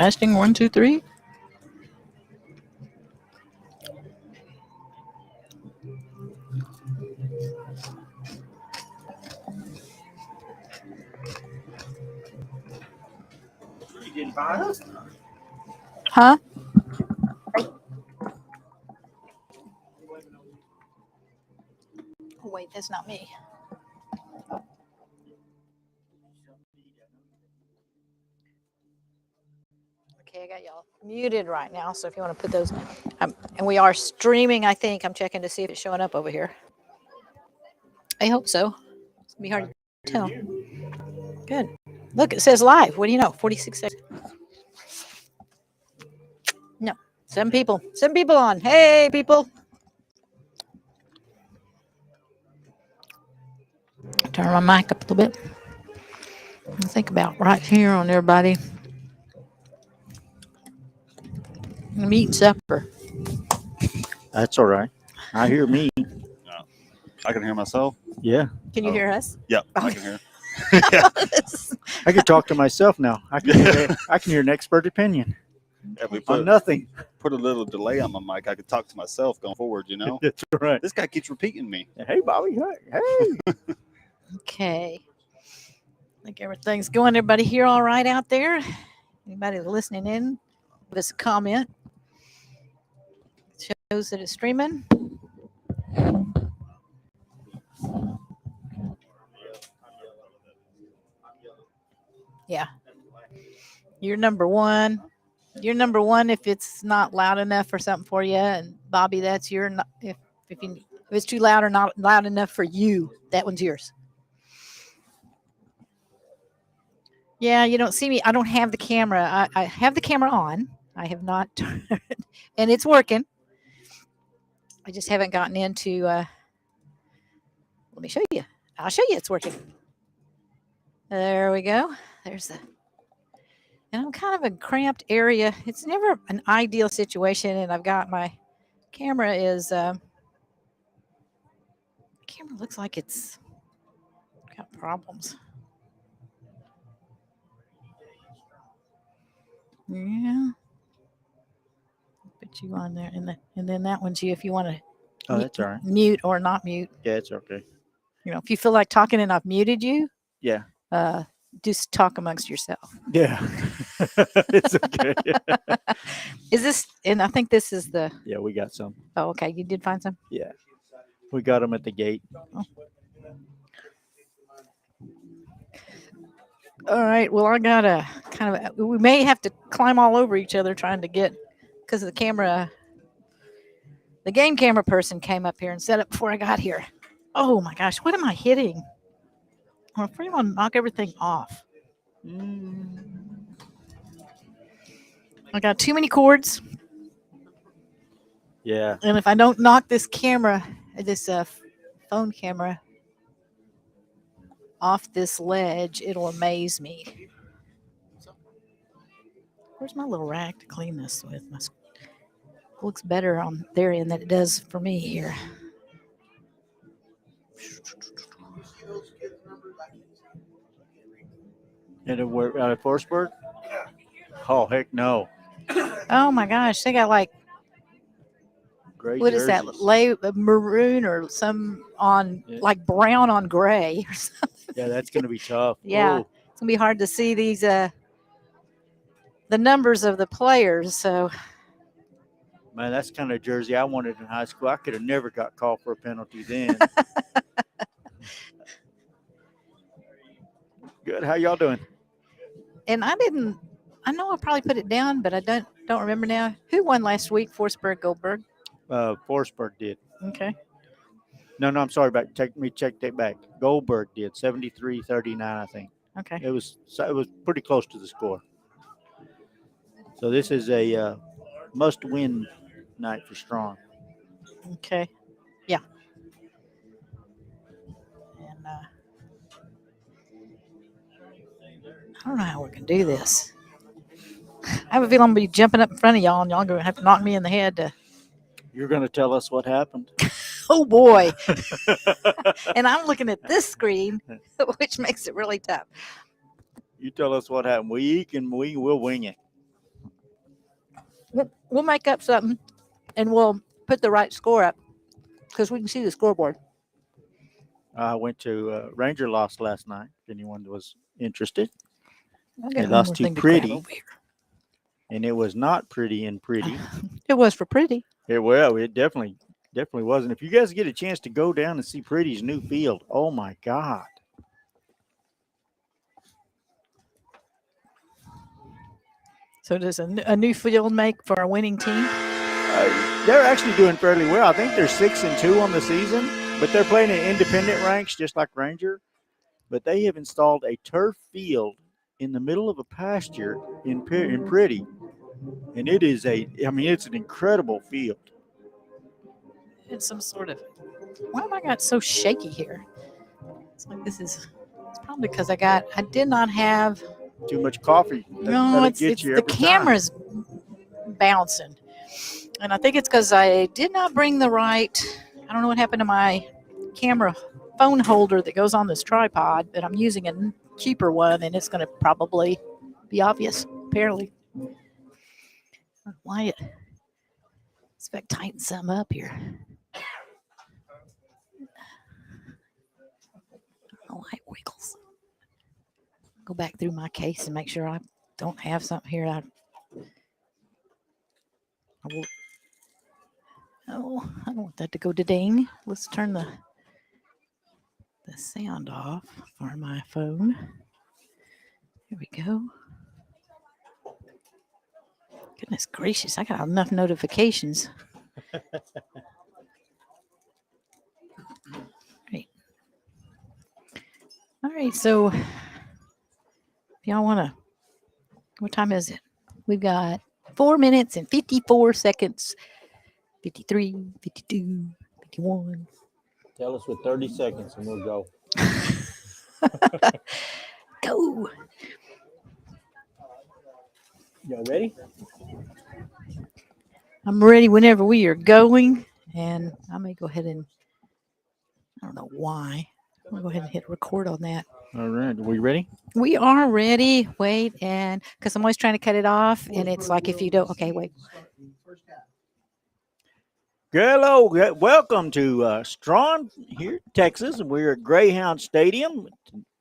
Testing 1, 2, 3. You didn't buy us. Huh? Oh, wait, that's not me. Okay, I got y'all muted right now, so if you want to put those, and we are streaming, I think. I'm checking to see if it's showing up over here. I hope so. It's going to be hard to tell. Good. Look, it says live. What do you know? 46 seconds. No, 7 people. 7 people on. Hey, people. Turn my mic up a little bit. Think about right here on everybody. I'm eating supper. That's all right. I hear me. I can hear myself. Yeah. Can you hear us? Yeah, Oh. I can hear. Yeah. I can talk to myself now. I can hear an expert opinion If we on nothing. put a little delay on my mic, I could talk to myself going forward, you know? That's right. This guy keeps repeating me. Hey, Bobby. Hey. Okay. I think everything's going. Everybody here all right out there? Anybody listening in? Give us a comment. Shows that it's streaming. Yeah. You're number one. You're number one if it's not loud enough or something for you. And Bobby, that's your if it's too loud or not loud enough for you, that one's yours. Yeah, you don't see me. I don't have the camera. I have the camera on. I have not turned, and it's working. I just haven't gotten into. Let me show you. I'll show you it's working. There we go. There's the. And I'm kind of a cramped area. It's never an ideal situation, and I've got my camera is. The camera looks like it's got problems. Yeah. Put you on there, and then that one's you if you want to. Oh, that's all right. Mute or not mute. Yeah, it's okay. You know, if you feel like talking and I've muted you. Yeah. Just talk amongst yourself. Yeah. It's okay. Is this, and I think this is the. Yeah, we got some. Oh, okay. You did find some? Yeah. We got them at the gate. Oh. All right. Well, I got a kind of, we may have to climb all over each other trying to get, because the camera, the game camera person came up here and set up before I got here. Oh my gosh. What am I hitting? I'm afraid I'm going to knock everything off. I got too many cords. Yeah. And if I don't knock this camera, this phone camera off this ledge, it'll amaze me. Where's my little rack to clean this with? It looks better on their end than it does for me here. And it worked out at Forestburg? Oh, heck no. Oh my gosh, they got like, Great what is that? Maroon or some on like brown on gray or something. Yeah, that's going to be tough. Yeah, Ooh. it's gonna be hard to see these the numbers of the players. So, Man, that's kind of jersey I wanted in high school. I could have never got called for a penalty then. Good. How y'all doing? and I know I probably put it down, but I don't remember now. Who won last week? Forestburg, Goldberg. Forestburg did. Okay. No, I'm sorry. Check that back. Goldberg did 73-39, I think. Okay. It was pretty close to the score. So this is a must-win night for Strawn. Okay. Yeah. And I don't know how we're gonna do this. I have a feeling I'm gonna be jumping up in front of y'all, and y'all are gonna have to knock me in the head to. You're going to tell us what happened. Oh boy! And I'm looking at this screen, which makes it really tough. You tell us what happened. We'll wing it. We'll make up something, and we'll put the right score up because we can see the scoreboard. I went to Ranger lost last night. If anyone was interested, I'll they get one lost more to thing to grab Pretty, over here. and it was not pretty and pretty. It was for Pretty. It definitely wasn't. If you guys get a chance to go down and see Pretty's new field, oh my God. So does a new field make for a winning team? They're actually doing fairly well. I think they're 6-2 on the season, but they're playing in independent ranks just like Ranger. But they have installed a turf field in the middle of a pasture in Pretty, and it's an incredible field. It's some sort of. Why am I got so shaky here? It's like it's probably because I did not have. Too much coffee. No, it's the camera's bouncing, and I think it's because I did not bring the right. I don't know what happened to my camera phone holder that goes on this tripod, but I'm using a cheaper one, and it's going to probably be obvious. Apparently, why it? Let's back tighten something up here. Oh, it wiggles. Go back through my case and make sure I don't have something here. I don't want that to go to ding. Let's turn the sound off for my phone. Here we go. Goodness gracious, I got enough notifications. Great. All right, so if y'all want to, what time is it? We've got 4 minutes and 54 seconds. 53, 52, 51. Tell us with 30 seconds and we'll go. Go. Y'all ready? I'm ready whenever we are going. And I may go ahead and, I don't know why. I'm going to go ahead and hit record on that. All right. Are we ready? We are ready. Wait, and because I'm always trying to cut it off. And it's like if you don't, okay, wait. Hello, welcome to Strawn here, Texas. We're at Greyhound Stadium.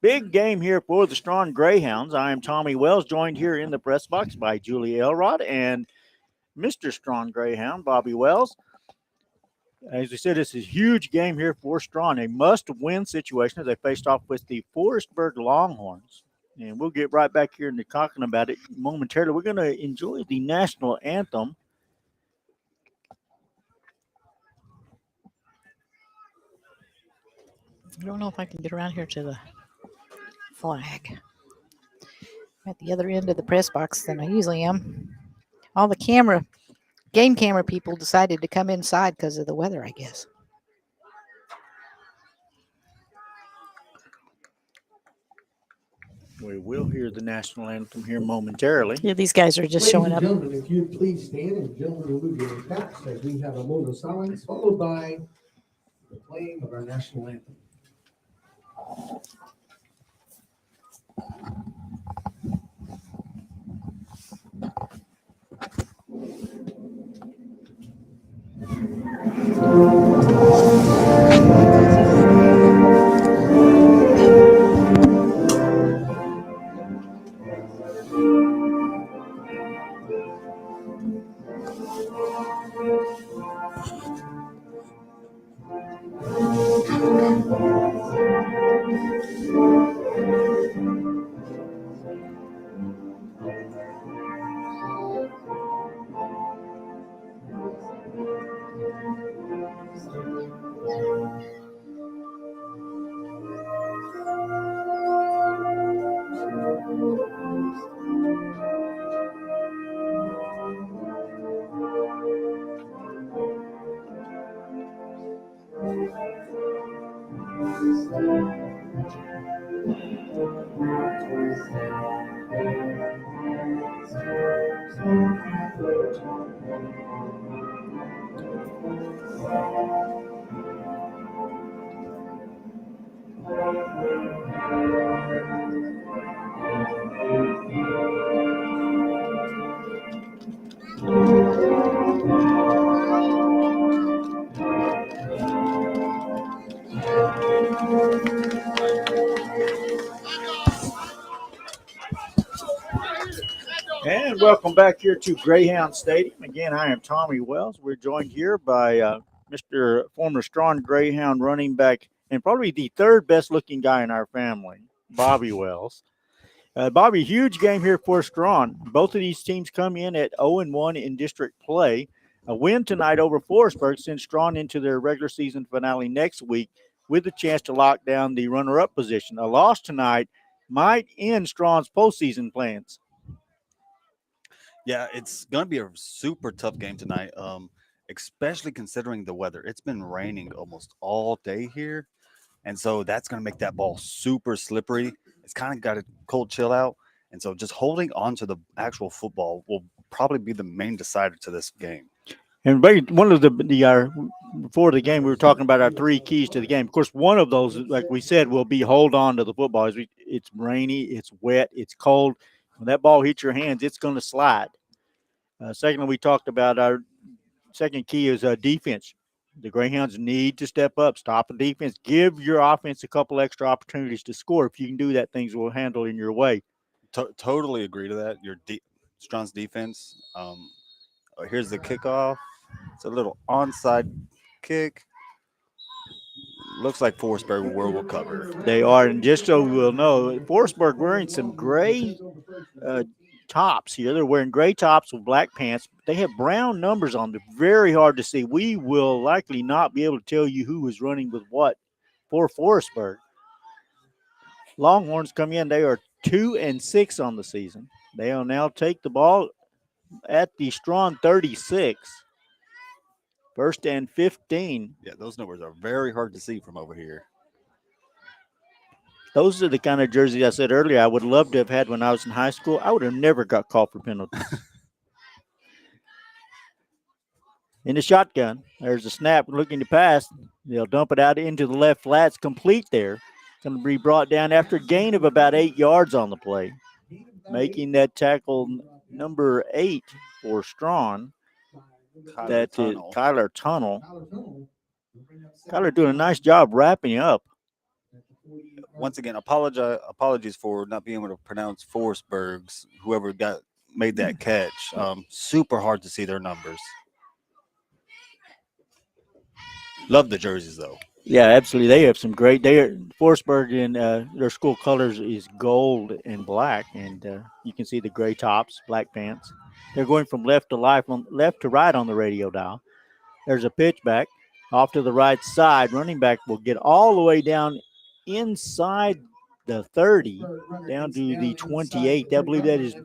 Big game here for the Strawn Greyhounds. I am Tommy Wells, joined here in the press box by Julie Elrod and Mr. Strawn Greyhound, Bobby Wells. As we said, it's a huge game here for Strawn, a must-win situation as they faced off with the Forestburg Longhorns. And we'll get right back here into talking about it momentarily. We're going to enjoy the national anthem. I don't know if I can get around here to the flag. I'm at the other end of the press box than I usually am. All the game camera people decided to come inside because of the weather, I guess. We will hear the national anthem here momentarily. Yeah, these guys are just showing up. Ladies and gentlemen, if you'd please stand, and gentlemen, remove your caps as we have a moment of silence, followed by the playing of our national anthem. And welcome back here to Greyhound Stadium. Again, I am Tommy Wells. We're joined here by Mr. former Strawn Greyhound running back and probably the third best looking guy in our family, Bobby Wells. Bobby, huge game here for Strawn. Both of these teams come in at 0-1 in district play. A win tonight over Forestburg sends Strawn into their regular season finale next week with a chance to lock down the runner-up position. A loss tonight might end Strawn's postseason plans. Yeah, it's going to be a super tough game tonight, especially considering the weather. It's been raining almost all day here, and so that's going to make that ball super slippery. It's kind of got a cold chill out, and so just holding on to the actual football will probably be the main decider to this game. And one of the before the game, we were talking about our three keys to the game. Of course, one of those, like we said, will be hold on to the football. It's rainy, it's wet, it's cold. When that ball hits your hands, it's going to slide. Secondly, we talked about our second key is defense. The Greyhounds need to step up, stop the defense, give your offense a couple extra opportunities to score. If you can do that, things will handle in your way. Totally agree to that. Strawn's defense. Here's the kickoff. It's a little onside kick. Looks like Forestburg will cover. They are, and just so we'll know, Forestburg wearing some gray tops here. They're wearing gray tops with black pants. They have brown numbers on them. Very hard to see. We will likely not be able to tell you who is running with what for Forestburg. Longhorns come in. They are 2-6 on the season. They will now take the ball at the Strawn 36. 1st and 15. Yeah, those numbers are very hard to see from over here. Those are the kind of jerseys I said earlier I would love to have had when I was in high school. I would have never got called for penalties. In the shotgun, there's a snap looking to pass. They'll dump it out into the left flat. It's complete there. Going to be brought down after a gain of about 8 yards on the play. Making that tackle number 8 for Strawn. That's Kyler Tunnel. Kyler doing a nice job wrapping up. Once again, apologies for not being able to pronounce Forestburg's, whoever made that catch. Super hard to see their numbers. Love the jerseys though. Yeah, absolutely. They have some great. Forestburg in their school colors is gold and black, and you can see the gray tops, black pants. They're going from left to right on the radio dial. There's a pitch back off to the right side. Running back will get all the way down inside the 30, down to the 28. I believe that is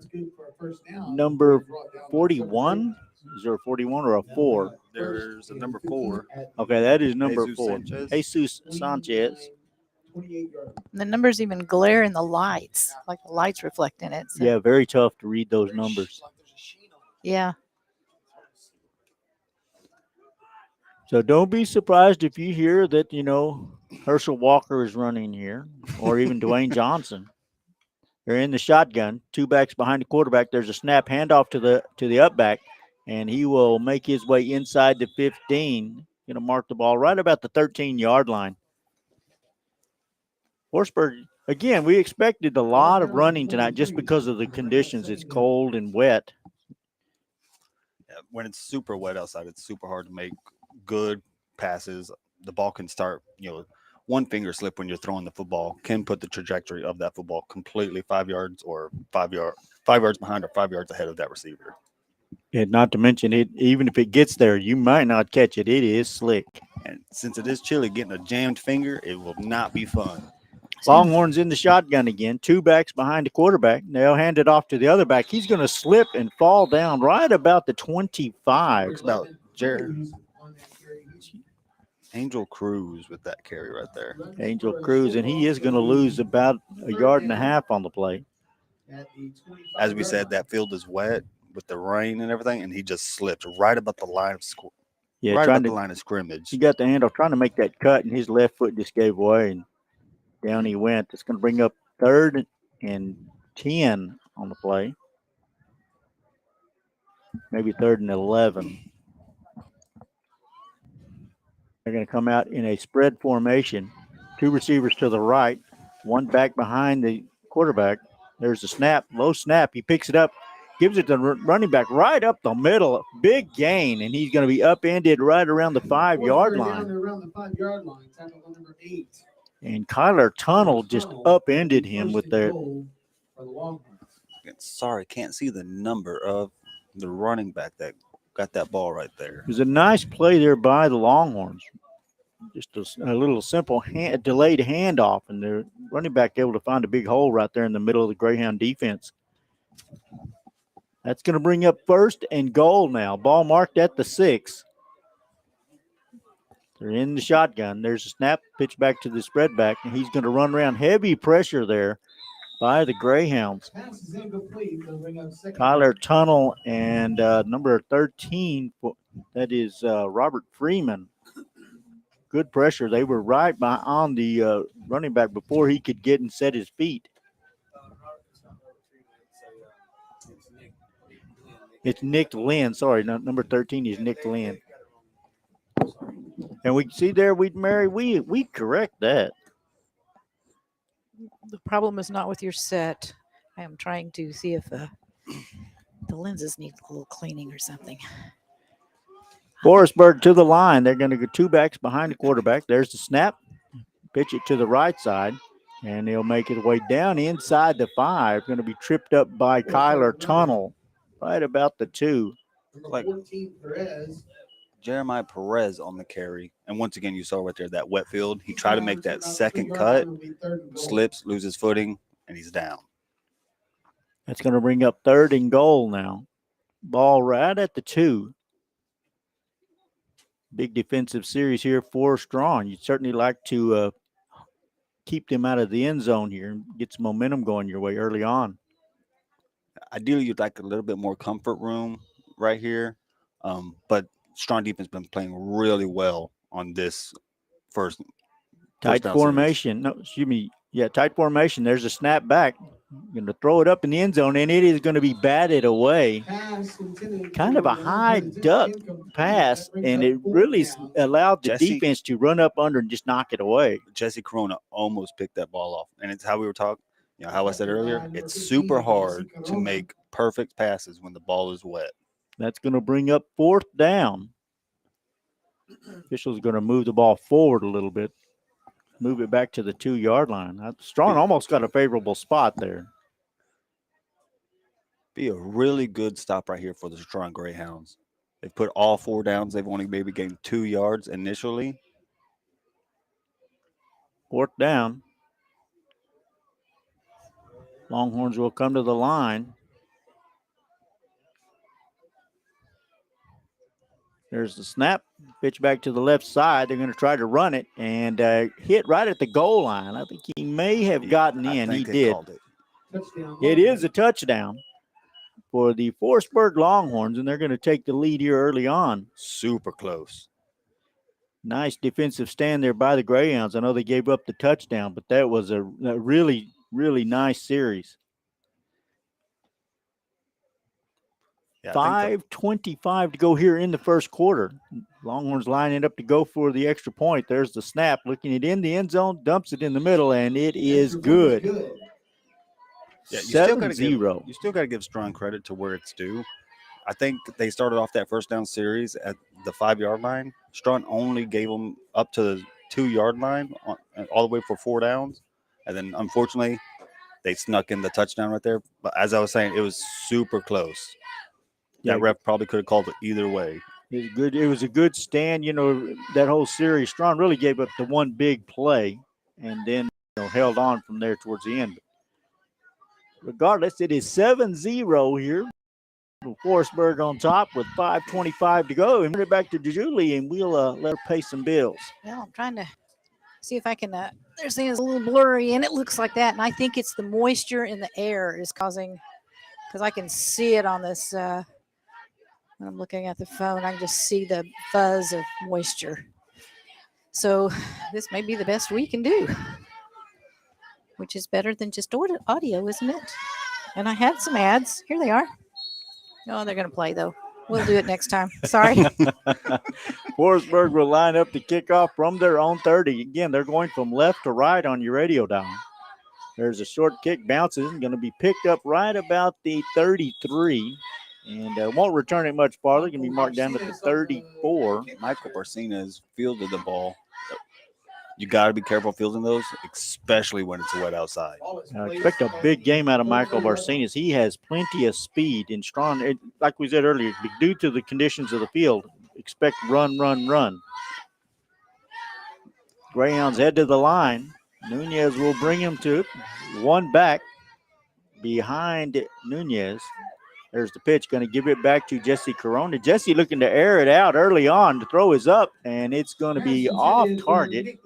number 41. Is there a 41 or a 4? There's a number 4. Okay, that is number 4. Sanchez. Jesus Sanchez. The numbers even glare in the lights, like the lights reflect in it. So. Yeah, very tough to read those numbers. Yeah. So don't be surprised if you hear that, Herschel Walker is running here, or even Dwayne Johnson. They're in the shotgun, 2 backs behind the quarterback. There's a snap handoff to the up back, and he will make his way inside the 15. Going to mark the ball right about the 13-yard line. Forestburg, again, we expected a lot of running tonight just because of the conditions. It's cold and wet. When it's super wet outside, it's super hard to make good passes. The ball can start, one finger slip when you're throwing the football can put the trajectory of that football completely 5 yards or 5 yards behind or 5 yards ahead of that receiver. And not to mention it, even if it gets there, you might not catch it. It is slick. And since it is chilly, getting a jammed finger, it will not be fun. Longhorns in the shotgun again, 2 backs behind the quarterback. They'll hand it off to the other back. He's going to slip and fall down right about the 25. Looks about Jared. Angel Cruz with that carry right there. Angel Cruz, and he is going to lose about a yard and a half on the play. As we said, that field is wet with the rain and everything, and he just slipped right about the line of the line of scrimmage. He got the handle trying to make that cut, and his left foot just gave way, and down he went. It's going to bring up 3rd and 10 on the play. Maybe 3rd and 11. They're going to come out in a spread formation. Two receivers to the right, one back behind the quarterback. There's a snap, low snap. He picks it up, gives it to the running back right up the middle. Big gain, and he's going to be upended right around the 5-yard line. Around the 5-yard line, tackle on number 8. And Kyler Tunnel just upended him with their. For the Longhorns. Sorry, can't see the number of the running back that got that ball right there. It was a nice play there by the Longhorns. Just a little simple delayed handoff, and the running back able to find a big hole right there in the middle of the Greyhound defense. That's going to bring up 1st and goal now. Ball marked at the 6. They're in the shotgun. There's a snap, pitch back to the spread back, and he's going to run around. Heavy pressure there by the Greyhounds. Kyler Tunnel and number 13, that is Robert Freeman. Good pressure. They were right on the running back before he could get and set his feet. It's Nick Lynn. Sorry, number 13 is Nick Lynn. And we see there, we correct that. The problem is not with your set. I am trying to see if the lenses need a little cleaning or something. Forestburg to the line. They're going to go 2 backs behind the quarterback. There's the snap. Pitch it to the right side, and he'll make it way down inside the 5. Going to be tripped up by Kyler Tunnel right about the 2. Like 14, Perez. Jeremiah Perez on the carry. And once again, you saw right there that wet field. He tried to make that second cut, slips, loses footing, and he's down. That's going to bring up 3rd and goal now. Ball right at the 2. Big defensive series here for Strawn. You'd certainly like to keep them out of the end zone here and get some momentum going your way early on. Ideally, you'd like a little bit more comfort room right here. But Strawn defense been playing really well on this first Tight formation. No, excuse me. Yeah, tight formation. There's a snap back. Going to throw it up in the end zone, and it is going to be batted away. Kind of a high duck pass, and it really allowed the defense to run up under and just knock it away. Jesse Corona almost picked that ball off, and it's how we were talking. You know, how I said earlier, it's super hard to make perfect passes when the ball is wet. That's going to bring up 4th down. Officials are going to move the ball forward a little bit. Move it back to the 2-yard line. Strawn almost got a favorable spot there. Be a really good stop right here for the Strawn Greyhounds. They've put all 4 downs. They've only maybe gained 2 yards initially. 4th down. Longhorns will come to the line. There's the snap. Pitch back to the left side. They're going to try to run it and hit right at the goal line. I think he may have gotten in. He did. It is a touchdown for the Forestburg Longhorns, and they're going to take the lead here early on. Super close. Nice defensive stand there by the Greyhounds. I know they gave up the touchdown, but that was a really, really nice series. Yeah, 5:25 to go here in the first quarter. Longhorns lining up to go for the extra point. There's the snap, looking it in the end zone, dumps it in the middle, and it is good. Yeah, 7-0. You still got to give Strawn credit to where it's due. I think they started off that first down series at the 5-yard line. Strawn only gave them up to the 2-yard line all the way for 4 downs. And then, unfortunately, they snuck in the touchdown right there. But as I was saying, it was super close. That ref probably could have called it either way. It was good. It was a good stand. You know, that whole series, Strawn really gave up the one big play and then held on from there towards the end. Regardless, it is 7-0 here. Forestburg on top with 5:25 to go. And bring it back to Julie, and we'll let her pay some bills. Well, I'm trying to see if I can. They're saying it's a little blurry, and it looks like that. And I think it's the moisture in the air is causing, because I can see it on this. When I'm looking at the phone, I can just see the fuzz of moisture. So this may be the best we can do, which is better than just audio, isn't it? And I had some ads. Here they are. Oh, they're going to play, though. We'll do it next time. Sorry. Forestburg will line up to kick off from their own 30. Again, they're going from left to right on your radio dial. There's a short kick, bounces, going to be picked up right about the 33. And won't return it much farther. Can be marked down at the 34. Michael Barcenas fielded the ball. You got to be careful fielding those, especially when it's wet outside. I expect a big game out of Michael Barcenas. He has plenty of speed and strong. Like we said earlier, due to the conditions of the field, expect run, run, run. Greyhounds head to the line. Nunez will bring him to it. One back behind Nunez. There's the pitch, going to give it back to Jesse Corona. Jesse looking to air it out early on. The throw is up, and it's going to be off target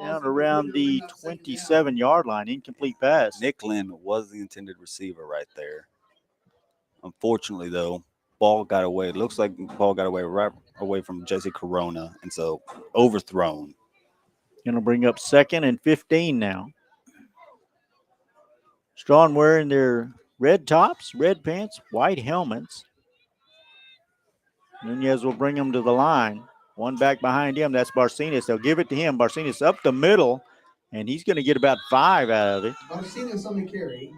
down around the 27-yard line. Incomplete pass. Nick Lynn was the intended receiver right there. Unfortunately, though, ball got away. It looks like the ball got away right away from Jesse Corona, and so overthrown. Going to bring up 2nd and 15 now. Strawn wearing their red tops, red pants, white helmets. Nunez will bring them to the line. One back behind him, that's Barcenas. They'll give it to him. Barcenas up the middle, and he's going to get about 5 out of it. Barcenas on the carry.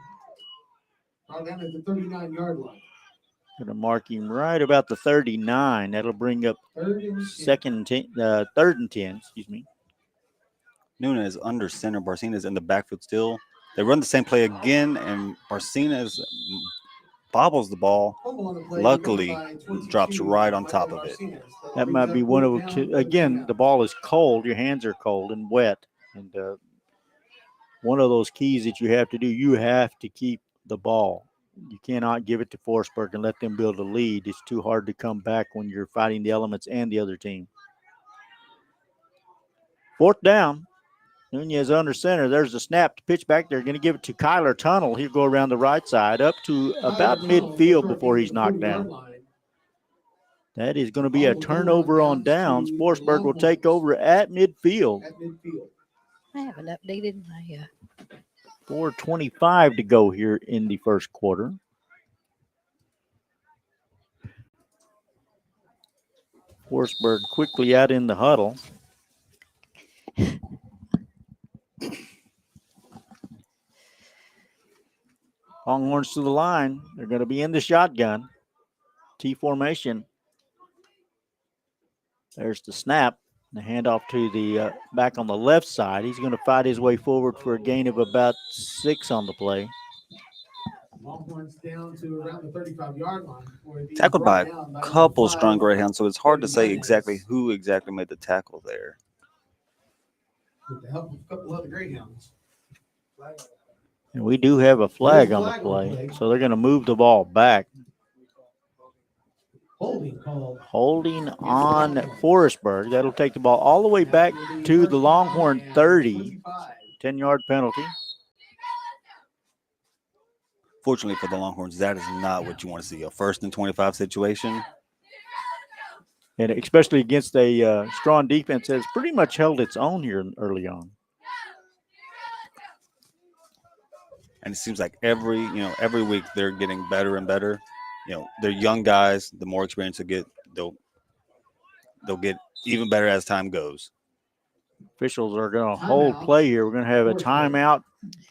Down at the 39-yard line. Going to mark him right about the 39. That'll bring up 3rd and 10, excuse me. Nunez under center, Barcenas in the backfield still. They run the same play again, and Barcenas bobbles the ball. Luckily, drops right on top of it. That might be one of them. Again, the ball is cold. Your hands are cold and wet. And one of those keys that you have to do, you have to keep the ball. You cannot give it to Forestburg and let them build a lead. It's too hard to come back when you're fighting the elements and the other team. 4th down. Nunez under center. There's the snap to pitch back there. Going to give it to Kyler Tunnel. He'll go around the right side up to about midfield before he's knocked down. That is going to be a turnover on downs. Forestburg will take over at midfield. I haven't updated my 4:25 to go here in the first quarter. Forestburg quickly out in the huddle. Longhorns to the line. They're going to be in the shotgun. T formation. There's the snap. The handoff to the back on the left side. He's going to fight his way forward for a gain of about 6 on the play. Longhorns down to around the 35-yard line. Tackled by a couple strong Greyhounds, so it's hard to say exactly who exactly made the tackle there. With the help of a couple other Greyhounds. And we do have a flag on the play, so they're going to move the ball back. Holding on Forestburg. That'll take the ball all the way back to the Longhorn 30. 10-yard penalty. Fortunately for the Longhorns, that is not what you want to see. A 1st and 25 situation. And especially against a strong defense that's pretty much held its own here early on. And it seems like every week they're getting better and better. They're young guys. The more experience they get, they'll get even better as time goes. Officials are going to hold play here. We're going to have a timeout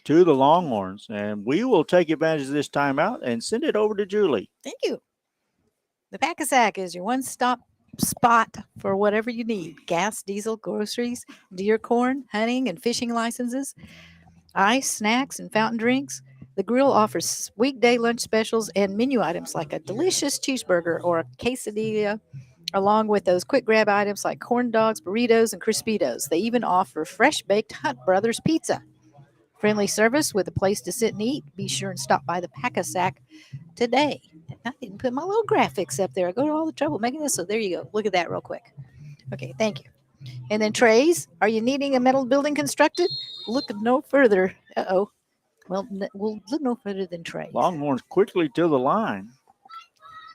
to the Longhorns, and we will take advantage of this timeout and send it over to Julie. Thank you. The Pack-a-Sack is your one-stop spot for whatever you need. Gas, diesel, groceries, deer corn, hunting, and fishing licenses, ice, snacks, and fountain drinks. The grill offers weekday lunch specials and menu items like a delicious cheeseburger or a quesadilla, along with those quick grab items like corn dogs, burritos, and Crispitos. They even offer fresh-baked Hunt Brothers pizza. Friendly service with a place to sit and eat. Be sure and stop by the Pack-a-Sack today. I didn't put my little graphics up there. I go to all the trouble making this, so there you go. Look at that real quick. Okay, thank you. And then trays. Are you needing a metal building constructed? Look no further. Well, we'll look no further than trays. Longhorns quickly to the line.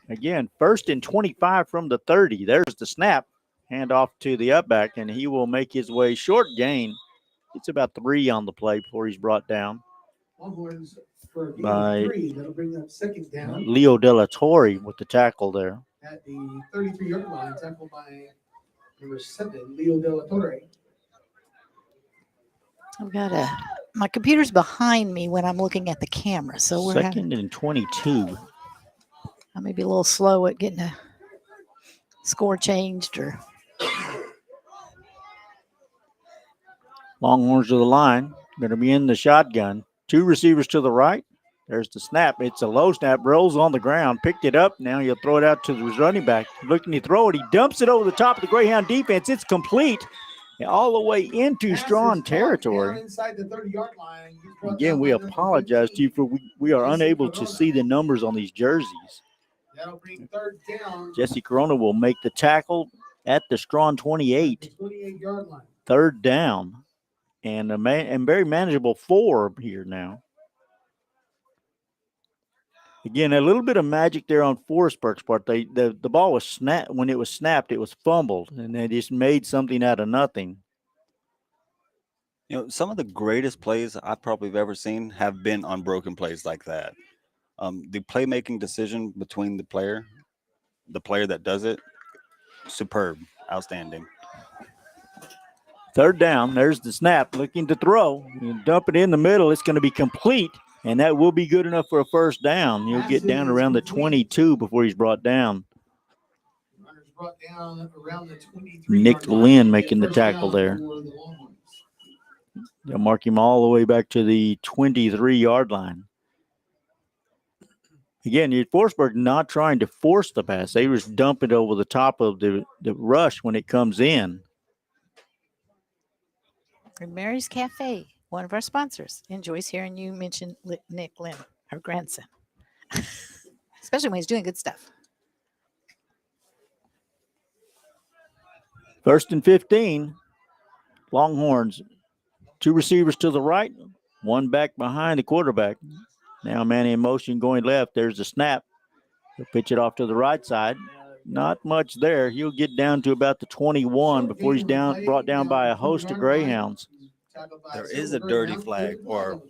Again, 1st and 25 from the 30. There's the snap. Hand off to the upback, and he will make his way short gain. It's about 3 on the play before he's brought down. Longhorns for by 3. That'll bring up 2nd down. Leo Della Torre with the tackle there. at the 33-yard line, tackled by number 7, Leo De La Torre. I've got my computer's behind me when I'm looking at the camera, so we're having, Second and 22. I may be a little slow at getting a score changed or. Longhorns to the line. Going to be in the shotgun. 2 receivers to the right. There's the snap. It's a low snap. Rolls on the ground. Picked it up. Now he'll throw it out to the running back. Looking to throw it. He dumps it over the top of the Greyhound defense. It's complete. All the way into Strawn territory. Inside the 30-yard line. Again, we apologize to you for we are unable to see the numbers on these jerseys. That'll bring third down. Jesse Corona will make the tackle at the Strawn 28. 28-yard line. Third down. And and very manageable 4 here now. Again, a little bit of magic there on Forestburg's part. The ball was snapped. When it was snapped, it was fumbled, and they just made something out of nothing. You know, some of the greatest plays I probably have ever seen have been on broken plays like that. The playmaking decision between the player that does it, superb, outstanding. Third down. There's the snap. Looking to throw. You dump it in the middle. It's going to be complete, and that will be good enough for a first down. He'll get down around the 22 before he's brought down. Runner's brought down around the 23. Nick Lynn making the tackle there. They'll mark him all the way back to the 23-yard line. Again, Forestburg not trying to force the pass. They just dump it over the top of the rush when it comes in. And Mary's Cafe, one of our sponsors, enjoys hearing you mention Nick Lynn, her grandson, especially when he's doing good stuff. First and 15. Longhorns. 2 receivers to the right, 1 back behind the quarterback. Now man in motion going left. There's the snap. He'll pitch it off to the right side. Not much there. He'll get down to about the 21 before he's brought down by a host of Greyhounds. There is a dirty flag, or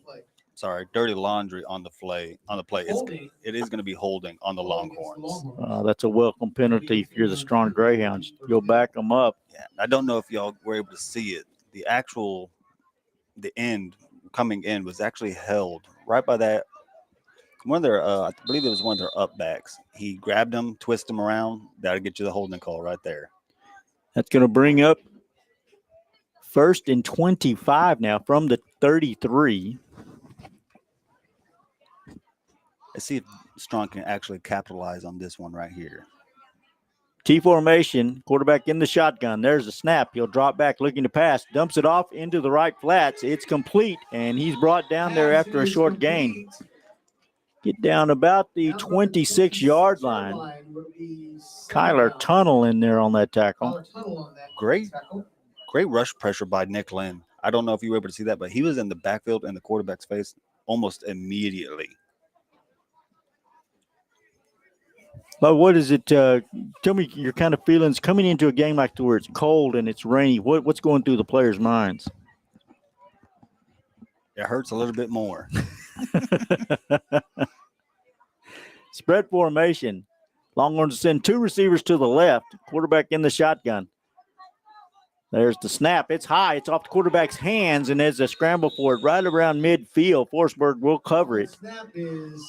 dirty laundry on the play. It is going to be holding on the Longhorns. That's a welcome penalty if you're the Strawn Greyhounds. You'll back them up. Yeah, I don't know if y'all were able to see it. The end coming in was actually held right by that. One of their, I believe it was one of their up backs. He grabbed him, twisted him around. That'll get you the holding call right there. That's going to bring up first and 25 now from the 33. Let's see if Strawn can actually capitalize on this one right here. T formation, quarterback in the shotgun. There's a snap. He'll drop back looking to pass. Dumps it off into the right flats. It's complete, and he's brought down there after a short gain. Get down about the 26-yard line. Kyler Tunnel in there on that tackle. Great rush pressure by Nick Lynn. I don't know if you were able to see that, but he was in the backfield in the quarterback's face almost immediately. But what is it? Tell me your kind of feelings coming into a game like where it's cold and it's rainy. What's going through the players' minds? It hurts a little bit more. Spread formation. Longhorns send 2 receivers to the left. Quarterback in the shotgun. There's the snap. It's high. It's off the quarterback's hands, and there's a scramble for it right around midfield. Forestburg will cover it. Snap is.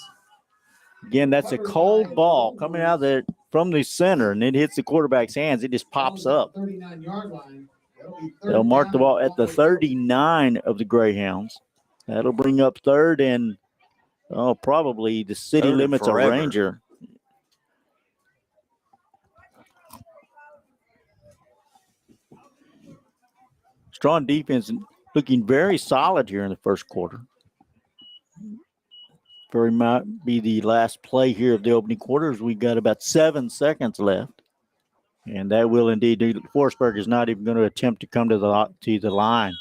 Again, that's a cold ball coming out from the center, and it hits the quarterback's hands. It just pops up. 39-yard line. They'll mark the ball at the 39 of the Greyhounds. That'll bring up third and probably the city Third limits of forever. Ranger. Strawn defense looking very solid here in the first quarter. Very might be the last play here of the opening quarters. We've got about 7 seconds left. And that will indeed do. Forestburg is not even going to attempt to come to the line.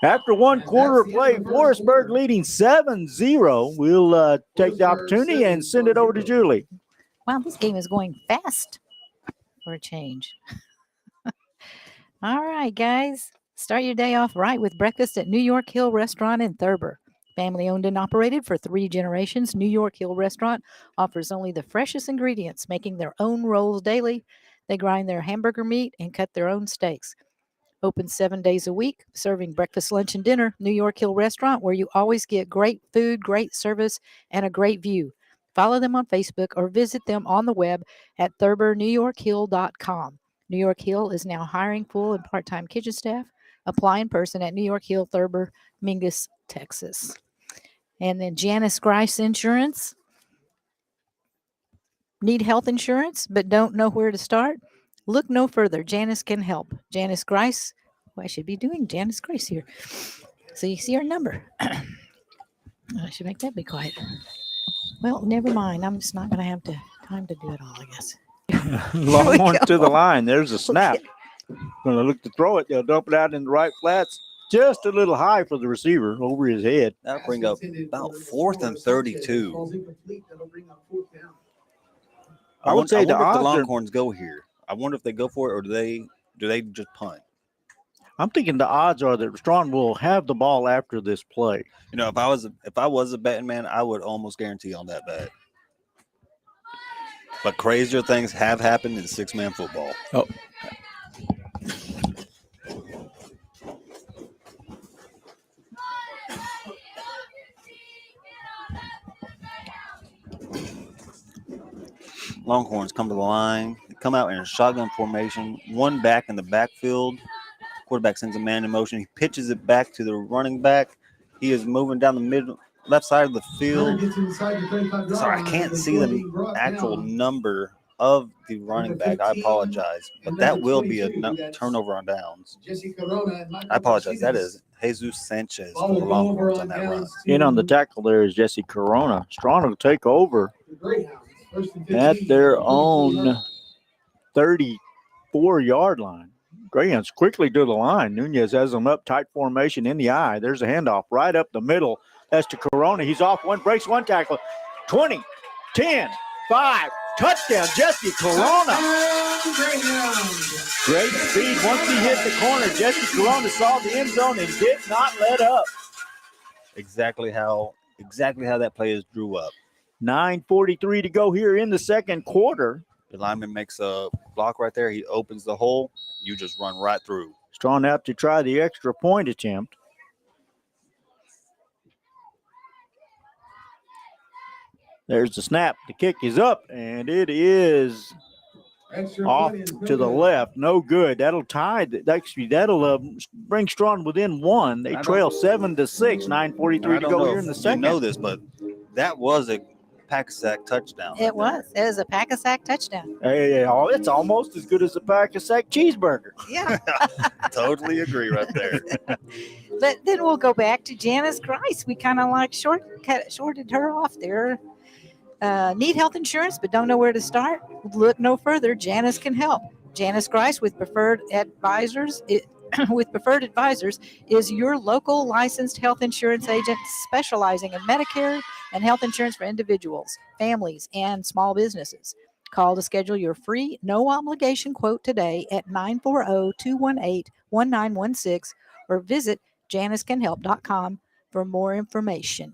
After one quarter of play, Forestburg leading 7-0. We'll take the opportunity and send it over to Julie. Wow, this game is going fast for a change. All right, guys. Start your day off right with breakfast at New York Hill Restaurant in Thurber. Family owned and operated for 3 generations, New York Hill Restaurant offers only the freshest ingredients, making their own rolls daily. They grind their hamburger meat and cut their own steaks. Open 7 days a week, serving breakfast, lunch, and dinner. New York Hill Restaurant, where you always get great food, great service, and a great view. Follow them on Facebook or visit them on the web at ThurberNewYorkHill.com. New York Hill is now hiring full and part-time kitchen staff. Apply in person at New York Hill, Thurber, Mingus, Texas. And then Janice Grice Insurance. Need health insurance but don't know where to start? Look no further. Janice can help. Janice Grice. Well, I should be doing Janice Grice here. So you see our number. I should make that be quiet. Well, never mind. I'm just not going to have time to do it all, I guess. Longhorns to the line. There's a snap. Going to look to throw it. They'll dump it out in the right flats. Just a little high for the receiver over his head. That'll bring up about 4th and 32. I would say I the wonder if the odds are- Longhorns go here. I wonder if they go for it or do they just punt? I'm thinking the odds are that Strawn will have the ball after this play. You know, if I was a betting man, I would almost guarantee on that bet. But crazier things have happened in 6-man football. Oh. Longhorns come to the line. They come out in a shotgun formation. One back in the backfield. Quarterback sends a man in motion. He pitches it back to the running back. He is moving down the left side of the field. Sorry, I can't see the actual number of the running back. I apologize. But that will be a turnover on downs. I apologize. That is Jesus Sanchez for the Longhorns on that run. In on the tackle there is Jesse Corona. Strawn will take over at their own 34-yard line. Greyhounds quickly to the line. Nunez has them up, tight formation in the eye. There's a handoff right up the middle. That's to Corona. He's off one, breaks one tackle. 20, 10, 5, touchdown, Jesse Corona. Great speed. Once he hit the corner, Jesse Corona saw the end zone and did not let up. Exactly how that play is drew up. 9:43 to go here in the second quarter. The lineman makes a block right there. He opens the hole. You just run right through. Strawn out to try the extra point attempt. There's the snap. The kick is up, and it is off to the left. No good. That'll tie. That'll bring Strawn within one. They trail 7-6. 9:43 to go here in the second. You know this, but that was a pack-a-sack touchdown. It was. It was a pack-a-sack touchdown. Hey, it's almost as good as a pack-a-sack cheeseburger. Yeah. Totally agree right there. But then we'll go back to Janice Grice. We kind of like shorted her off there. Need health insurance but don't know where to start? Look no further. Janice can help. Janice Grice with Preferred Advisors is your local licensed health insurance agent specializing in Medicare and health insurance for individuals, families, and small businesses. Call to schedule your free, no obligation quote today at 940-218-1916 or visit JaniceCanHelp.com for more information.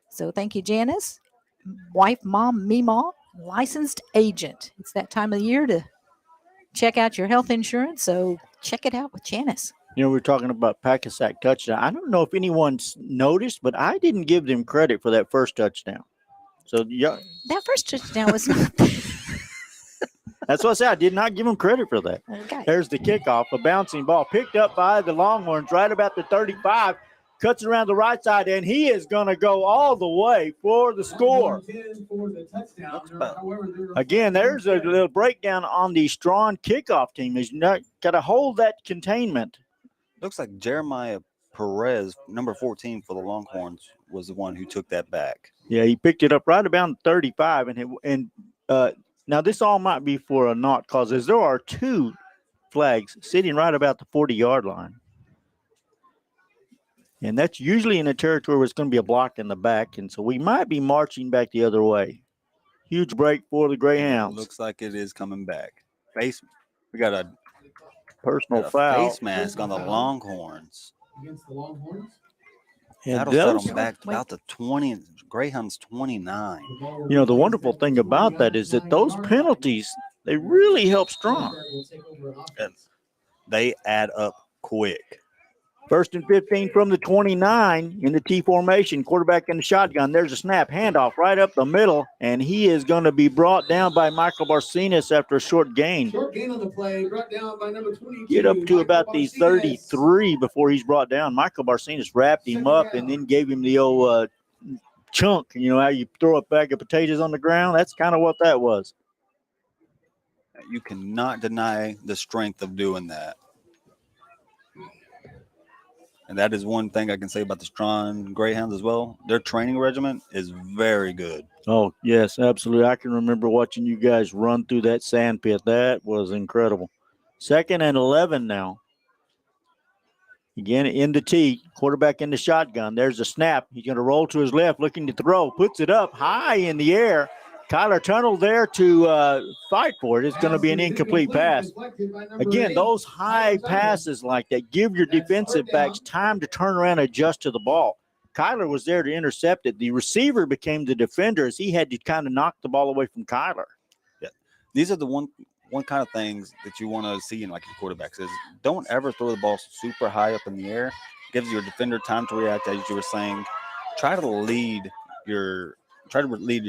So thank you, Janice. Wife, mom, Meemaw, licensed agent. It's that time of the year to check out your health insurance, so check it out with Janice. You know, we're talking about pack-a-sack touchdown. I don't know if anyone's noticed, but I didn't give them credit for that first touchdown. So yeah, That first touchdown was not. that's what I said. I did not give them credit for that. Okay. There's the kickoff, a bouncing ball picked up by the Longhorns right about the 35. Cuts around the right side, and he is going to go all the way for the score. Again, there's a little breakdown on the Strawn kickoff team. Is not got to hold that containment. Looks like Jeremiah Perez, number 14 for the Longhorns, was the one who took that back. Yeah, he picked it up right about 35, and now this all might be for a not cause, as there are 2 flags sitting right about the 40-yard line. And that's usually in a territory where it's going to be a block in the back. And so we might be marching back the other way. Huge break for the Greyhounds. Looks like it is coming back. We got a Personal foul. face mask on the Longhorns. Against the Longhorns. And That'll set those, them back to Wait. about the 20. Greyhounds 29. the wonderful thing about that is that those penalties, they really help Strawn. And they add up quick. 1st and 15 from the 29 in the T formation. Quarterback in the shotgun. There's a snap. Handoff right up the middle. And he is going to be brought down by Michael Barcenas after a short gain. Short gain on the play, brought down by number 22. Get up to Michael about the Barcenas. 33 before he's brought down. Michael Barcenas wrapped him up and then gave him the old chunk. You know how you throw a bag of potatoes on the ground? That's kind of what that was. You cannot deny the strength of doing that. And that is one thing I can say about the Strawn Greyhounds as well. Their training regimen is very good. Oh, yes, absolutely. I can remember watching you guys run through that sand pit. That was incredible. 2nd and 11 now. Again, in the T, quarterback in the shotgun. There's a snap. He's going to roll to his left, looking to throw. Puts it up high in the air. Kyler Tunnel there to fight for it. It's going to be an incomplete pass. Again, those high passes like that give your defensive backs time to turn around and adjust to the ball. Kyler was there to intercept it. The receiver became the defender as he had to kind of knock the ball away from Kyler. Yeah. These are the one kind of things that you want to see in like your quarterbacks is don't ever throw the ball super high up in the air. Gives your defender time to react, as you were saying. Try to lead your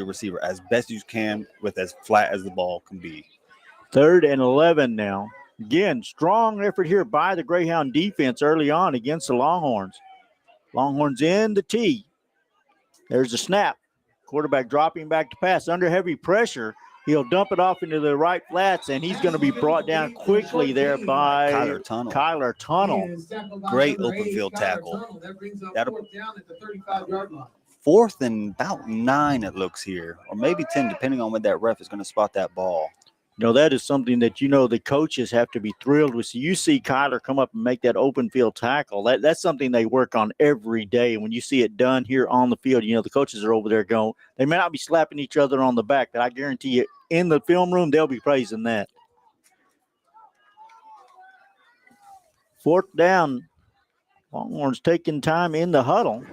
receiver as best you can with as flat as the ball can be. 3rd and 11 now. Again, strong effort here by the Greyhound defense early on against the Longhorns. Longhorns in the T. There's a snap. Quarterback dropping back to pass under heavy pressure. He'll dump it off into the right flats, and he's going to be brought down quickly there by Kyler Tunnel. Great open field tackle. That'll put down at the 35-yard line. 4th and about 9, it looks here, or maybe 10, depending on when that ref is going to spot that ball. That is something that, the coaches have to be thrilled with. So you see Kyler come up and make that open field tackle. That's something they work on every day. And when you see it done here on the field, the coaches are over there going, they may not be slapping each other on the back, but I guarantee you in the film room, they'll be praising that. 4th down. Longhorns taking time in the huddle.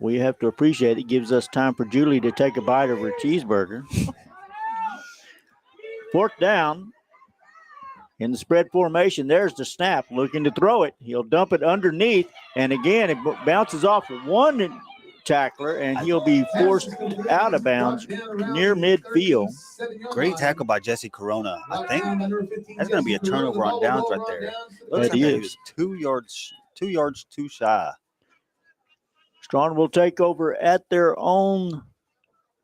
We have to appreciate it. Gives us time for Julie to take a bite of her cheeseburger. 4th down. In the spread formation, there's the snap. Looking to throw it. He'll dump it underneath. And again, it bounces off one tackler, and he'll be forced out of bounds near midfield. Great tackle by Jesse Corona. I think that's going to be a turnover on downs right there. Looks like he was 2 yards too shy. Strawn will take over at their own.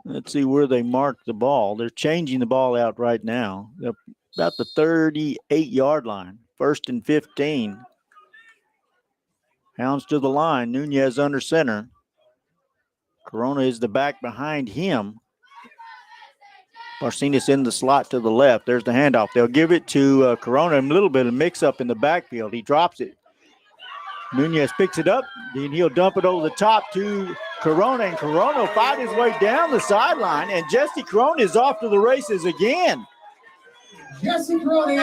Let's see where they mark the ball. They're changing the ball out right now. They're about the 38-yard line. 1st and 15. Hounds to the line. Nunez under center. Corona is the back behind him. Barcenas in the slot to the left. There's the handoff. They'll give it to Corona. A little bit of mix-up in the backfield. He drops it. Nunez picks it up, then he'll dump it over the top to Corona, and Corona will fight his way down the sideline, and Jesse Corona is off to the races again. Jesse Corona.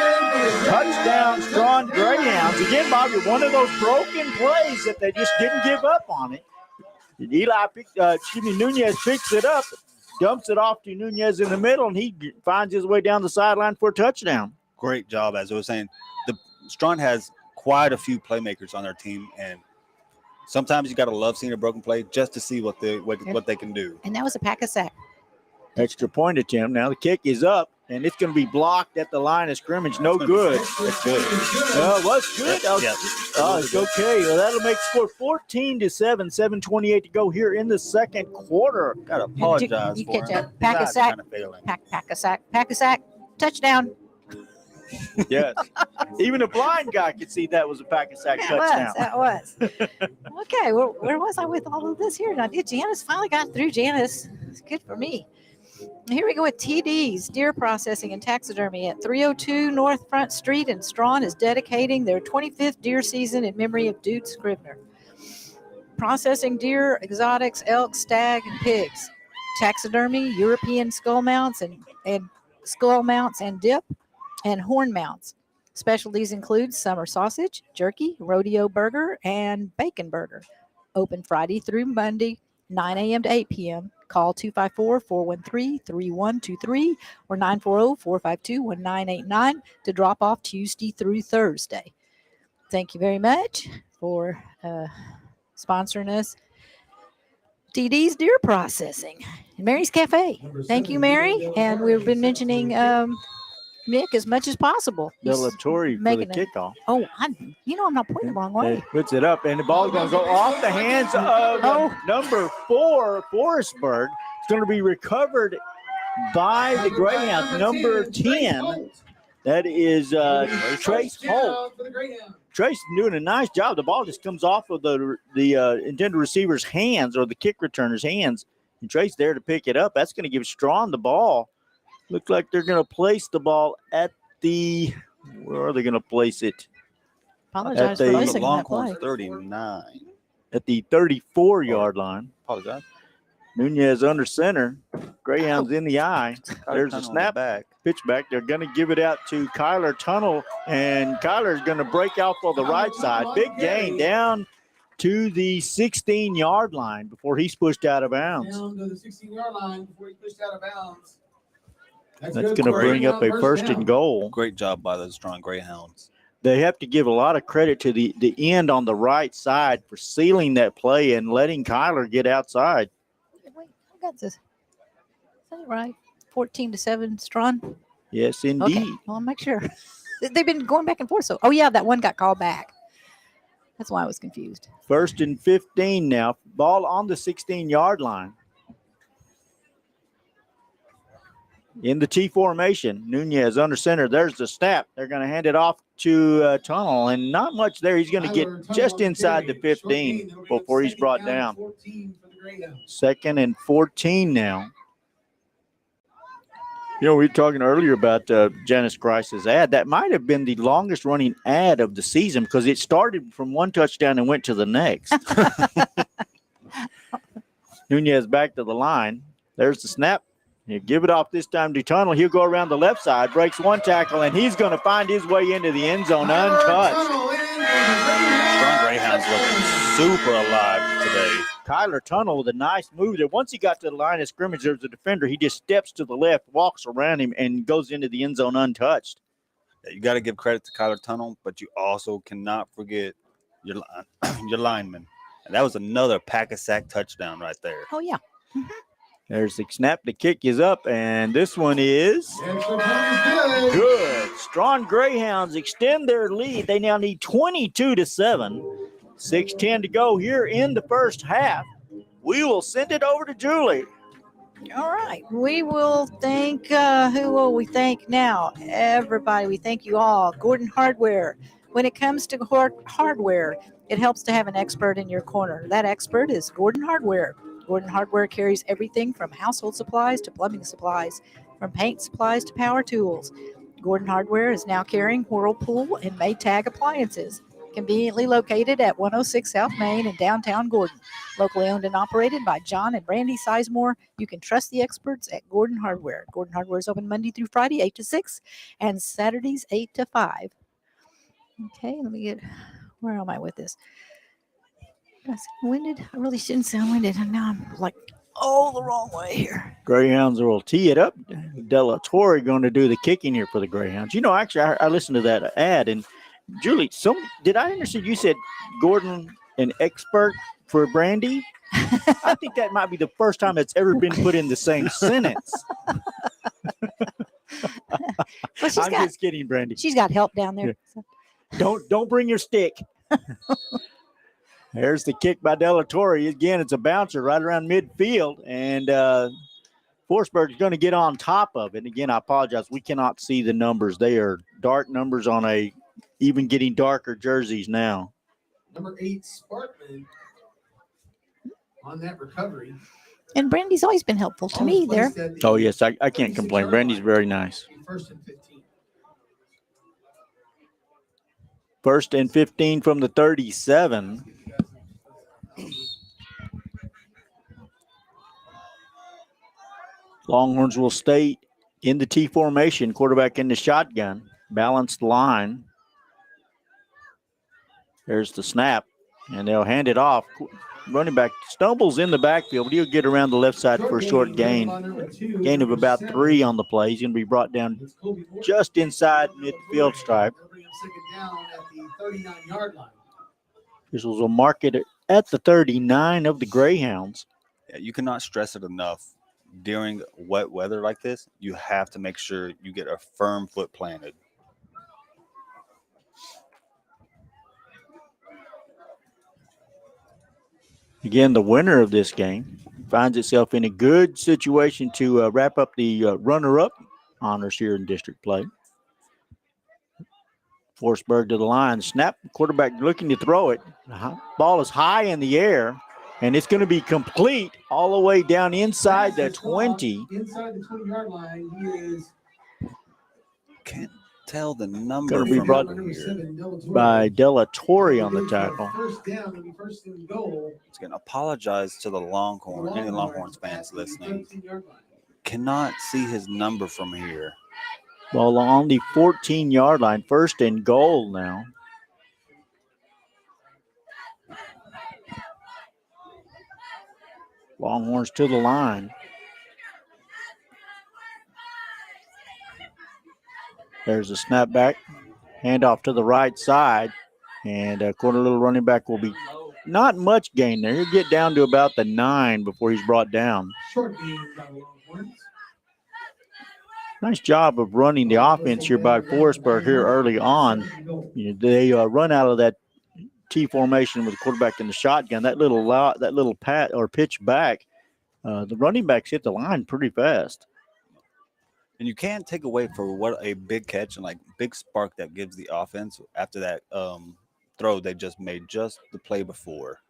Touchdown, Strawn Greyhounds. Again, Bobby, one of those broken plays that they just didn't give up on it. Nunez picks it up, dumps it off to Nunez in the middle, and he finds his way down the sideline for a touchdown. Great job, as I was saying. The Strawn has quite a few playmakers on their team, and sometimes you got to love seeing a broken play just to see what they can do. And that was a pack a sack. Extra point attempt. Now the kick is up, and it's going to be blocked at the line of scrimmage. No good. That's good. Well, it was good. Yep. Oh, it's okay. Well, that'll make the score 14-7. 7:28 to go here in the second quarter. Got to apologize You for catch him. a pack a sack. Kind of failing. Pack a sack. Touchdown. Yes. Even a blind guy could see that was a pack of sack touchdown. That was. Okay, where was I with all of this here? Now, Janice finally got through. Janice, it's good for me. Here we go with TD's, Deer Processing and Taxidermy at 302 North Front Street, and Strawn is dedicating their 25th deer season in memory of Dude Scribner. Processing deer, exotics, elk, stag, and pigs. Taxidermy, European skull mounts and skull mounts and dip, and horn mounts. Specialties include summer sausage, jerky, rodeo burger, and bacon burger. Open Friday through Monday, 9 a.m. to 8 p.m. Call 254-413-3123 or 940-452-1989 to drop off Tuesday through Thursday. Thank you very much for sponsoring us. TD's Deer Processing and Mary's Cafe. Thank you, Mary. And we've been mentioning Nick as much as possible. He's Delatorre for the making a- kickoff. Oh, I'm not pointing the wrong way. It puts it up, and the ball's going to go off the hands of number 4, Forestburg. It's going to be recovered by the Greyhounds. Number 10, that is Trace Holt. Trace doing a nice job. The ball just comes off of the intended receiver's hands or the kick returner's hands, and Trace there to pick it up. That's going to give Strawn the ball. Looks like they're going to place the ball at the – where are they going to place it? Apologize At for the missing that Longhorns play. 39. At the 34-yard line. Apologize. Nunez under center. Greyhounds in the eye. There's a Tunnel on the snap. back. Pitch back. They're going to give it out to Kyler Tunnel, and Kyler's going to break out for the right side. Big gain down to the 16-yard line before he's pushed out of bounds. Down to the 16-yard line before he pushed out of bounds. That's going to bring up a first and goal. Great job by the Strawn Greyhounds. They have to give a lot of credit to the end on the right side for sealing that play and letting Kyler get outside. Wait, I got this. Is that right? 14-7 Strawn? Yes, indeed. Okay, well, I'll make sure. They've been going back and forth. So, yeah, that one got called back. That's why I was confused. First and 15 now. Ball on the 16-yard line. In the T formation, Nunez under center. There's the snap. They're going to hand it off to Tunnel, and not much there. He's going to get just inside the 15 before he's brought down. 2nd and 14 now. You know, we were talking earlier about Janice Grice's ad. That might have been the longest running ad of the season because it started from one touchdown and went to the next. Nunez back to the line. There's the snap. You give it off this time to Tunnel. He'll go around the left side, breaks one tackle, and he's going to find his way into the end zone untouched. Strawn Greyhounds looking super alive today. Kyler Tunnel with a nice move there. Once he got to the line of scrimmage, there's a defender. He just steps to the left, walks around him, and goes into the end zone untouched. Yeah, you got to give credit to Kyler Tunnel, but you also cannot forget your lineman. And that was another pack-a-sack touchdown right there. Oh, yeah. There's the snap. The kick is up, and this one is good. Strawn Greyhounds extend their lead. They now need 22-7. 6:10 to go here in the first half. We will send it over to Julie. All right. We will thank, who will we thank now? Everybody. We thank you all. Gordon Hardware. When it comes to hardware, it helps to have an expert in your corner. That expert is Gordon Hardware. Gordon Hardware carries everything from household supplies to plumbing supplies, from paint supplies to power tools. Gordon Hardware is now carrying Whirlpool and Maytag appliances. Conveniently located at 106 South Main in downtown Gordon. Locally owned and operated by John and Brandy Sizemore. You can trust the experts at Gordon Hardware. Gordon Hardware is open Monday through Friday, 8 to 6, and Saturdays, 8 to 5. Okay, let me get, where am I with this? Did I sound winded? I really shouldn't sound winded. And now I'm like, the wrong way here. Greyhounds will tee it up. Delatorre going to do the kicking here for the Greyhounds. You know, actually, I listened to that ad, and Julie, did I understand you said Gordon an expert for Brandy? I think that might be the first time it's ever been put in the same sentence. Well, I'm just kidding, Brandy. She's got help down there. Yeah. Don't bring your stick. There's the kick by Delatorre. Again, it's a bouncer right around midfield, and Forestburg is going to get on top of it. Again, I apologize. We cannot see the numbers. They are dark numbers on even getting darker jerseys now. Number 8, Sparkman, on that recovery. And Brandy's always been helpful to me there. Oh, yes, I can't complain. Brandy's very nice. 1st and 15. 1st and 15 from the 37. Longhorns will stay in the T formation, quarterback in the shotgun. balanced line. There's the snap, and they'll hand it off. Running back stumbles in the backfield, but he'll get around the left side for a short gain. Gain of about 3 on the play. He's going to be brought down just inside midfield stripe. Officials will mark it at the 39 of the Greyhounds. Yeah, you cannot stress it enough. During wet weather like this, you have to make sure you get a firm foot planted. Again, the winner of this game finds itself in a good situation to wrap up the runner-up honors here in district play. Forestburg to the line. Snap. Quarterback looking to throw it. Ball is high in the air, and it's going to be complete all the way down inside the 20. Inside the 20-yard line, he is. Can't tell the number. Going to be brought by Della Torre on the tackle. First down, it'll be first and goal. It's going to apologize to the Longhorn, any Longhorns fans listening. Cannot see his number from here. Ball on the 14-yard line. First and goal now. Longhorns to the line. There's a snap back. Handoff to the right side. And corner little running back will be not much gain there. He'll get down to about the 9 before he's brought down. Short game by the Longhorns. Nice job of running the offense here by Forestburg here early on. They run out of that T formation with the quarterback in the shotgun. That little pat or pitch back, the running backs hit the line pretty fast. And you can't take away for what a big catch and like big spark that gives the offense after that throw they just made just the play before.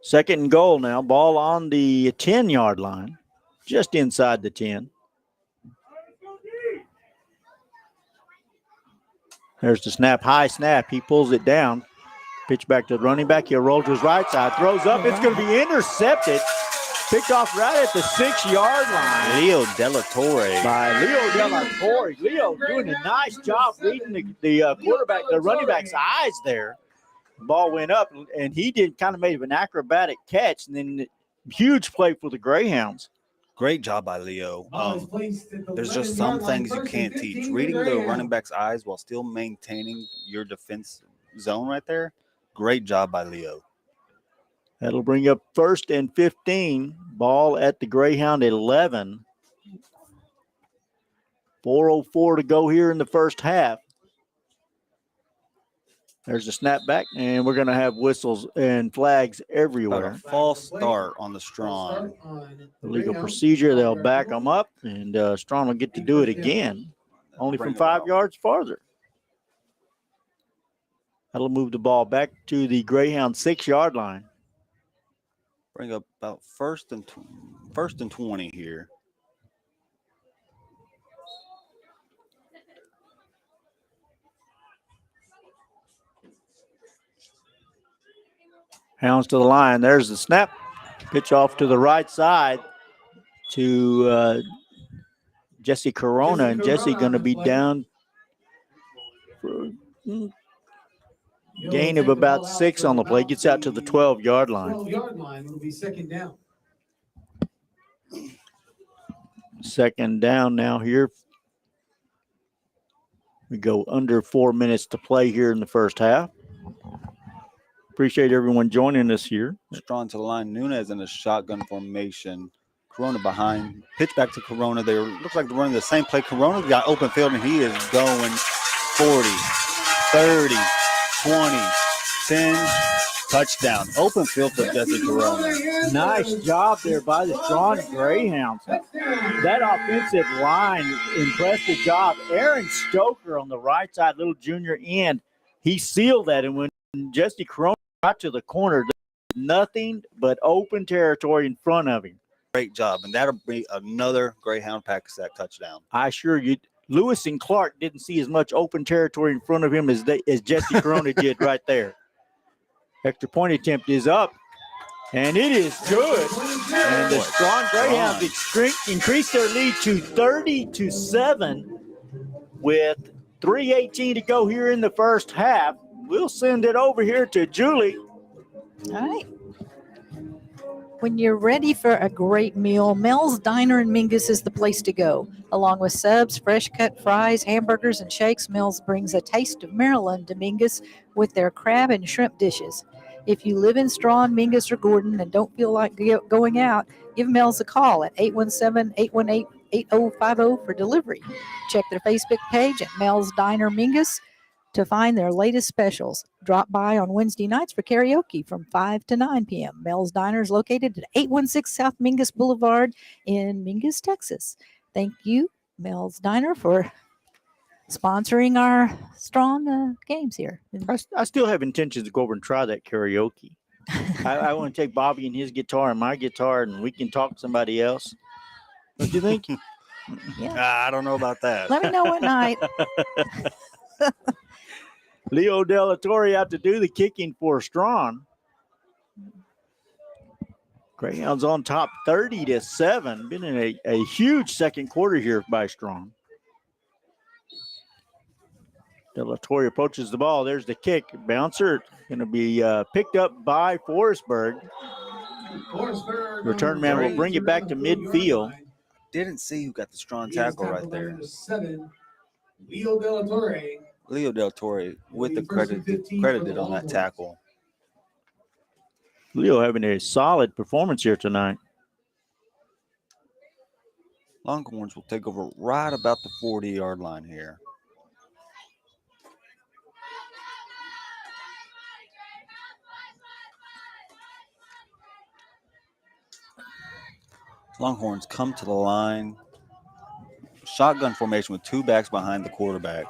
Second and goal now. Ball on the 10-yard line, just inside the 10. There's the snap, high snap. He pulls it down. Pitch back to the running back. He'll roll to his right side. Throws up. It's going to be intercepted. Picked off right at the 6-yard line. Leo Della Torre. By Leo Della Torre. Leo doing a nice job reading the quarterback, the running back's eyes there. The ball went up, and he kind of made an acrobatic catch, and then huge play for the Greyhounds. Great job by Leo. There's just some things you can't teach. Reading the running back's eyes while still maintaining your defense zone right there. Great job by Leo. That'll bring up first and 15. Ball at the Greyhound 11. 4:04 to go here in the first half. There's a snap back, and we're going to have whistles and flags everywhere. About a false start on the Strawn. Illegal procedure. They'll back them up, and Strawn will get to do it again, only from 5 yards farther. That'll move the ball back to the Greyhound 6-yard line. Bring up about first and 20 here. Hounds to the line. There's the snap. Pitch off to the right side to Jesse Corona. And Jesse going to be down for gain of about 6 on the play. Gets out to the 12-yard line. 12-yard line will be second down. Second down now here. We go under 4 minutes to play here in the first half. Appreciate everyone joining us here. Strawn to the line. Nunez in a shotgun formation. Corona behind. Pitch back to Corona. They look like they're running the same play. Corona got open field, and he is going 40, 30, 20, 10. Touchdown. Open field for Jesse Corona. Nice job there by the Strawn Greyhounds. That offensive line, impressive job. Aaron Stoker on the right side, little junior end. He sealed that, and when Jesse Corona got to the corner, nothing but open territory in front of him. Great job, and that'll be another Greyhound pack sack touchdown. I assure you, Lewis and Clark didn't see as much open territory in front of him as Jesse Corona did right there. Extra point attempt is up, and it is good. And the Strawn Greyhounds increase their lead to 30-7. with 3:18 to go here in the first half. We'll send it over here to Julie. All right. When you're ready for a great meal, Mel's Diner in Mingus is the place to go. Along with subs, fresh cut fries, hamburgers, and shakes, Mel's brings a taste of Maryland to Mingus with their crab and shrimp dishes. If you live in Strawn, Mingus, or Gordon and don't feel like going out, give Mel's a call at 817-818-8050 for delivery. Check their Facebook page at Mel's Diner Mingus to find their latest specials. Drop by on Wednesday nights for karaoke from 5 to 9 p.m. Mel's Diner is located at 816 South Mingus Boulevard in Mingus, Texas. Thank you, Mel's Diner, for sponsoring our strong games here. I still have intentions to go over and try that karaoke. I want to take Bobby and his guitar and my guitar, and we can talk to somebody else. What do you think? Yeah. I don't know about that. Let me know what night. Leo Della Torre out to do the kicking for Strawn. Greyhounds on top 30-7. Been in a huge second quarter here by Strawn. Della Torre approaches the ball. There's the kick. Bouncer going to be picked up by Forestburg. Return man will bring it back to midfield. Didn't see who got the strong tackle right there. 7, Leo Della Torre. Leo Del Torre with the credited on that tackle. Leo having a solid performance here tonight. Longhorns will take over right about the 40-yard line here. Longhorns come to the line. Shotgun formation with two backs behind the quarterback.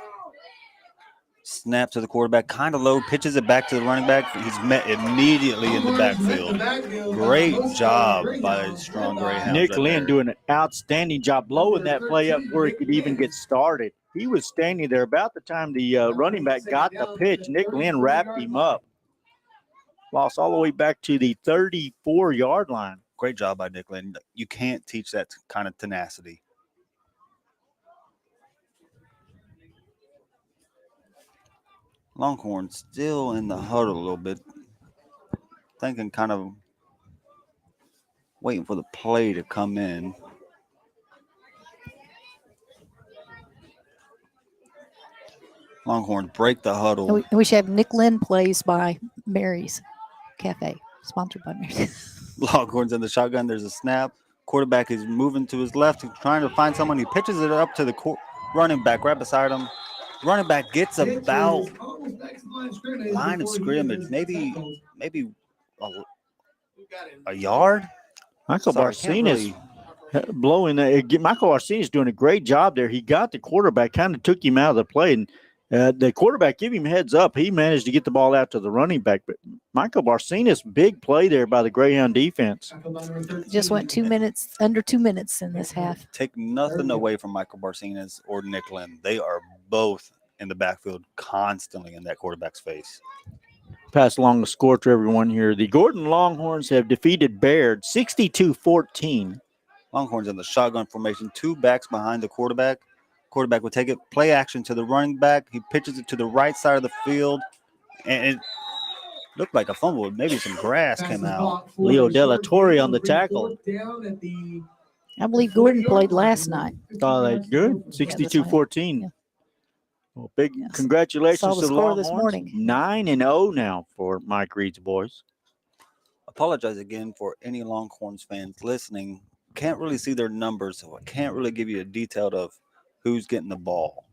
Snap to the quarterback, kind of low, pitches it back to the running back. He's met immediately in the backfield. Great job by Strong Greyhounds. Nick right Lynn there. doing an outstanding job blowing that play up where he could even get started. He was standing there about the time the running back got the pitch. Nick Lynn wrapped him up. Lost all the way back to the 34-yard line. Great job by Nick Lynn. You can't teach that kind of tenacity. Longhorn still in the huddle a little bit. Thinking kind of waiting for the play to come in. Longhorns break the huddle. We should have Nick Lynn plays by Mary's Cafe, sponsored by Mary's. Longhorns in the shotgun. There's a snap. Quarterback is moving to his left, trying to find someone. He pitches it up to the running back right beside him. Running back gets about line of scrimmage, maybe a yard. Michael Barcina's blowing that. Michael Barcina's doing a great job there. He got the quarterback, kind of took him out of the play, and the quarterback gave him heads up. He managed to get the ball out to the running back, but Michael Barcina's big play there by the Greyhound defense. Just went 2 minutes, under 2 minutes in this half. Take nothing away from Michael Barcina's or Nick Lynn. They are both in the backfield constantly in that quarterback's face. Pass along the score to everyone here. The Gordon Longhorns have defeated Baird 62-14. Longhorns in the shotgun formation, two backs behind the quarterback. Quarterback would take it, play action to the running back. He pitches it to the right side of the field, and it looked like a fumble. Maybe some grass came out. Leo Della Torre on the tackle. I believe Gordon played last night. Oh, that's good. 62-14. Yeah. Well, big Yes. congratulations Saw to the the score Longhorns. this morning. 9-0 now for Mike Reed's boys. Apologize again for any Longhorns fans listening. Can't really see their numbers, so I can't really give you a detail of who's getting the ball.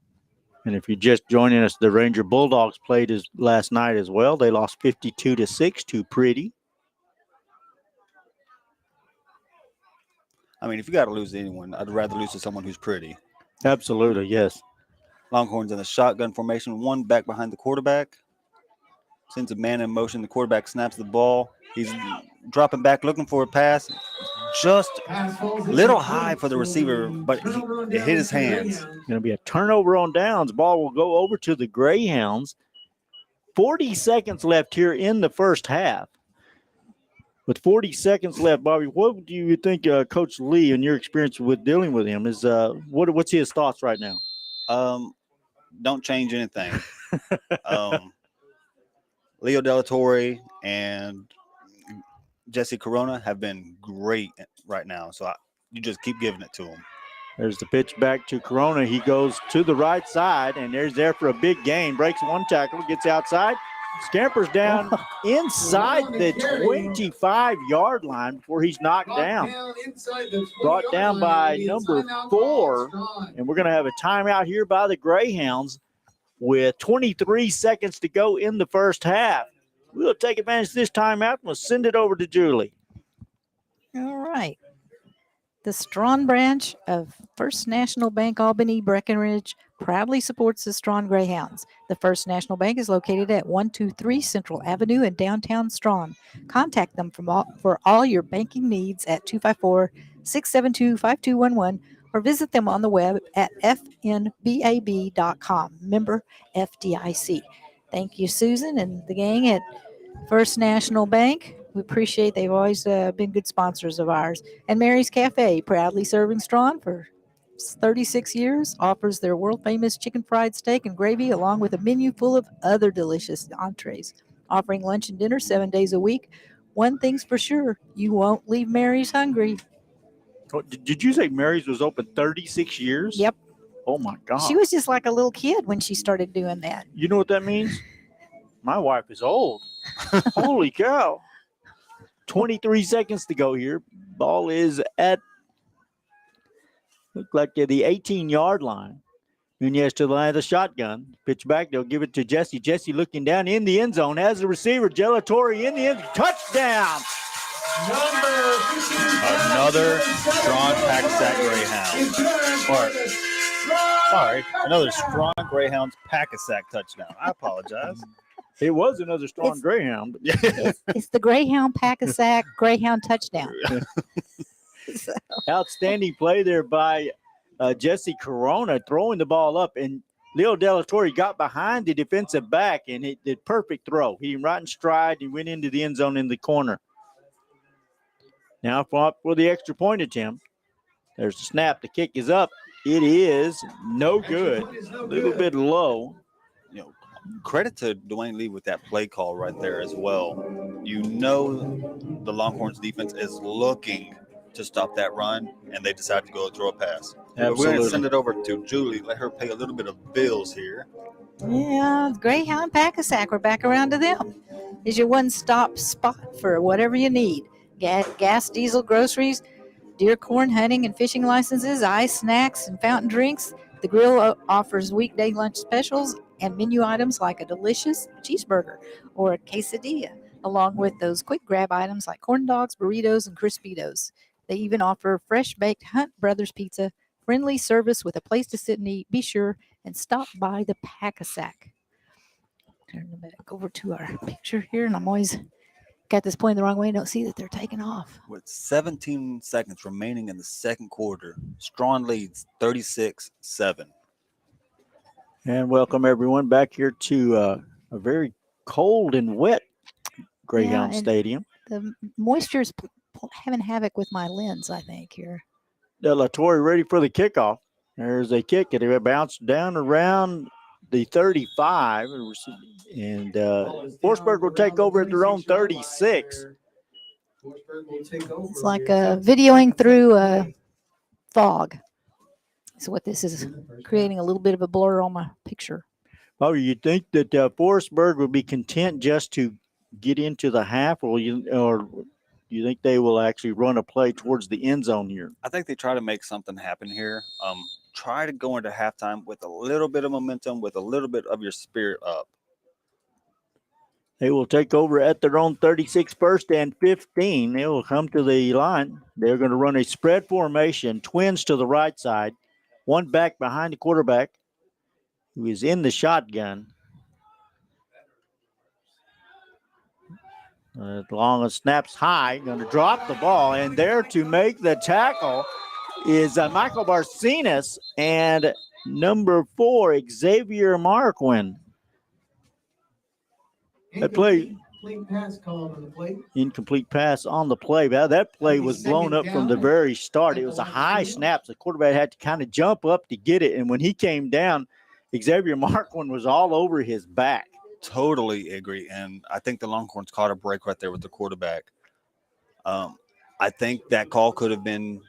And if you're just joining us, the Ranger Bulldogs played last night as well. They lost 52-6 to Pretty. I mean, if you got to lose to anyone, I'd rather lose to someone who's pretty. Absolutely, yes. Longhorns in the shotgun formation, one back behind the quarterback. Sends a man in motion. The quarterback snaps the ball. He's dropping back, looking for a pass. Just a little high for the receiver, but it hit his hands. Going to be a turnover on downs. Ball will go over to the Greyhounds. 40 seconds left here in the first half. With 40 seconds left, Bobby, what do you think Coach Lee, in your experience with dealing with him, is what's his thoughts right now? Don't change anything. Leo Delatorre and Jesse Corona have been great right now. So you just keep giving it to them. There's the pitch back to Corona. He goes to the right side, and there's there for a big gain. Breaks one tackle, gets outside, scampers down inside the 25-yard line before he's knocked down. Brought down by number 4, and we're going to have a timeout here by the Greyhounds with 23 seconds to go in the first half. We'll take advantage of this timeout, and we'll send it over to Julie. All right. The Strawn branch of First National Bank Albany Breckenridge proudly supports the Strawn Greyhounds. The First National Bank is located at 123 Central Avenue in downtown Strawn. Contact them for all your banking needs at 254-672-5211 or visit them on the web at fnbab.com. Member FDIC. Thank you, Susan and the gang at First National Bank. We appreciate they've always been good sponsors of ours. And Mary's Cafe, proudly serving Strawn for 36 years, offers their world-famous chicken fried steak and gravy along with a menu full of other delicious entrees. Offering lunch and dinner 7 days a week. One thing's for sure, you won't leave Mary's hungry. Oh, did you say Mary's was open 36 years? Yep. Oh, my God. She was just like a little kid when she started doing that. You know what that means? My wife is old. Holy cow. 23 seconds to go here. Ball is at, look like the 18-yard line. Nunez to the line of the shotgun. Pitch back. They'll give it to Jesse. Jesse looking down in the end zone as the receiver. Gelatori in the end. Touchdown. Another Strawn Pack-a-Sack Greyhound. Sorry, another Strawn Greyhounds Pack-a-Sack touchdown. I apologize. It was another Strawn Greyhound. It's the Greyhound Pack-a-Sack Greyhound touchdown. Outstanding play there by Jesse Corona, throwing the ball up, and Leo Delatorre got behind the defensive back, and it did perfect throw. He right in stride. He went into the end zone in the corner. Now for the extra point attempt. There's the snap. The kick is up. It is no good. A little bit low. You know, credit to Dwayne Lee with that play call right there as well. You know the Longhorns defense is looking to stop that run, and they decided to go throw a pass. We're going to send it over to Julie. Let her pay a little bit of bills here. Yeah, Greyhound Pack-a-Sack. We're back around to them. Is your one-stop spot for whatever you need. Gas, diesel, groceries, deer, corn, hunting, and fishing licenses, ice, snacks, and fountain drinks. The grill offers weekday lunch specials and menu items like a delicious cheeseburger or a quesadilla, along with those quick grab items like corn dogs, burritos, and Crispitos. They even offer fresh-baked Hunt Brothers pizza, friendly service with a place to sit and eat. Be sure and stop by the Pack-a-Sack. Turn back over to our picture here, and I'm always got this pointing the wrong way and don't see that they're taking off. With 17 seconds remaining in the second quarter, Strawn leads 36-7. And welcome everyone back here to a very cold and wet Greyhound Stadium. The moisture is having havoc with my lens, I think, here. Delatorre ready for the kickoff. There's a kick, and it bounced down around the 35, and Forestburg will take over at their own 36. It's like videoing through fog. So what this is, creating a little bit of a blur on my picture. Oh, you think that Forestburg would be content just to get into the half, or you think they will actually run a play towards the end zone here? I think they try to make something happen here. Try to go into halftime with a little bit of momentum, with a little bit of your spirit up. They will take over at their own 36, first and 15. They will come to the line. They're going to run a spread formation, twins to the right side, one back behind the quarterback who is in the shotgun. Long as snaps high, going to drop the ball, and there to make the tackle is Michael Barcenas and number 4, Xavier Marquin. That play, incomplete pass on the play. That play was blown up from the very start. It was a high snap. The quarterback had to kind of jump up to get it, and when he came down Xavier Marquand was all over his back. Totally agree. And I think the Longhorns caught a break right there with the quarterback. I think that call could have been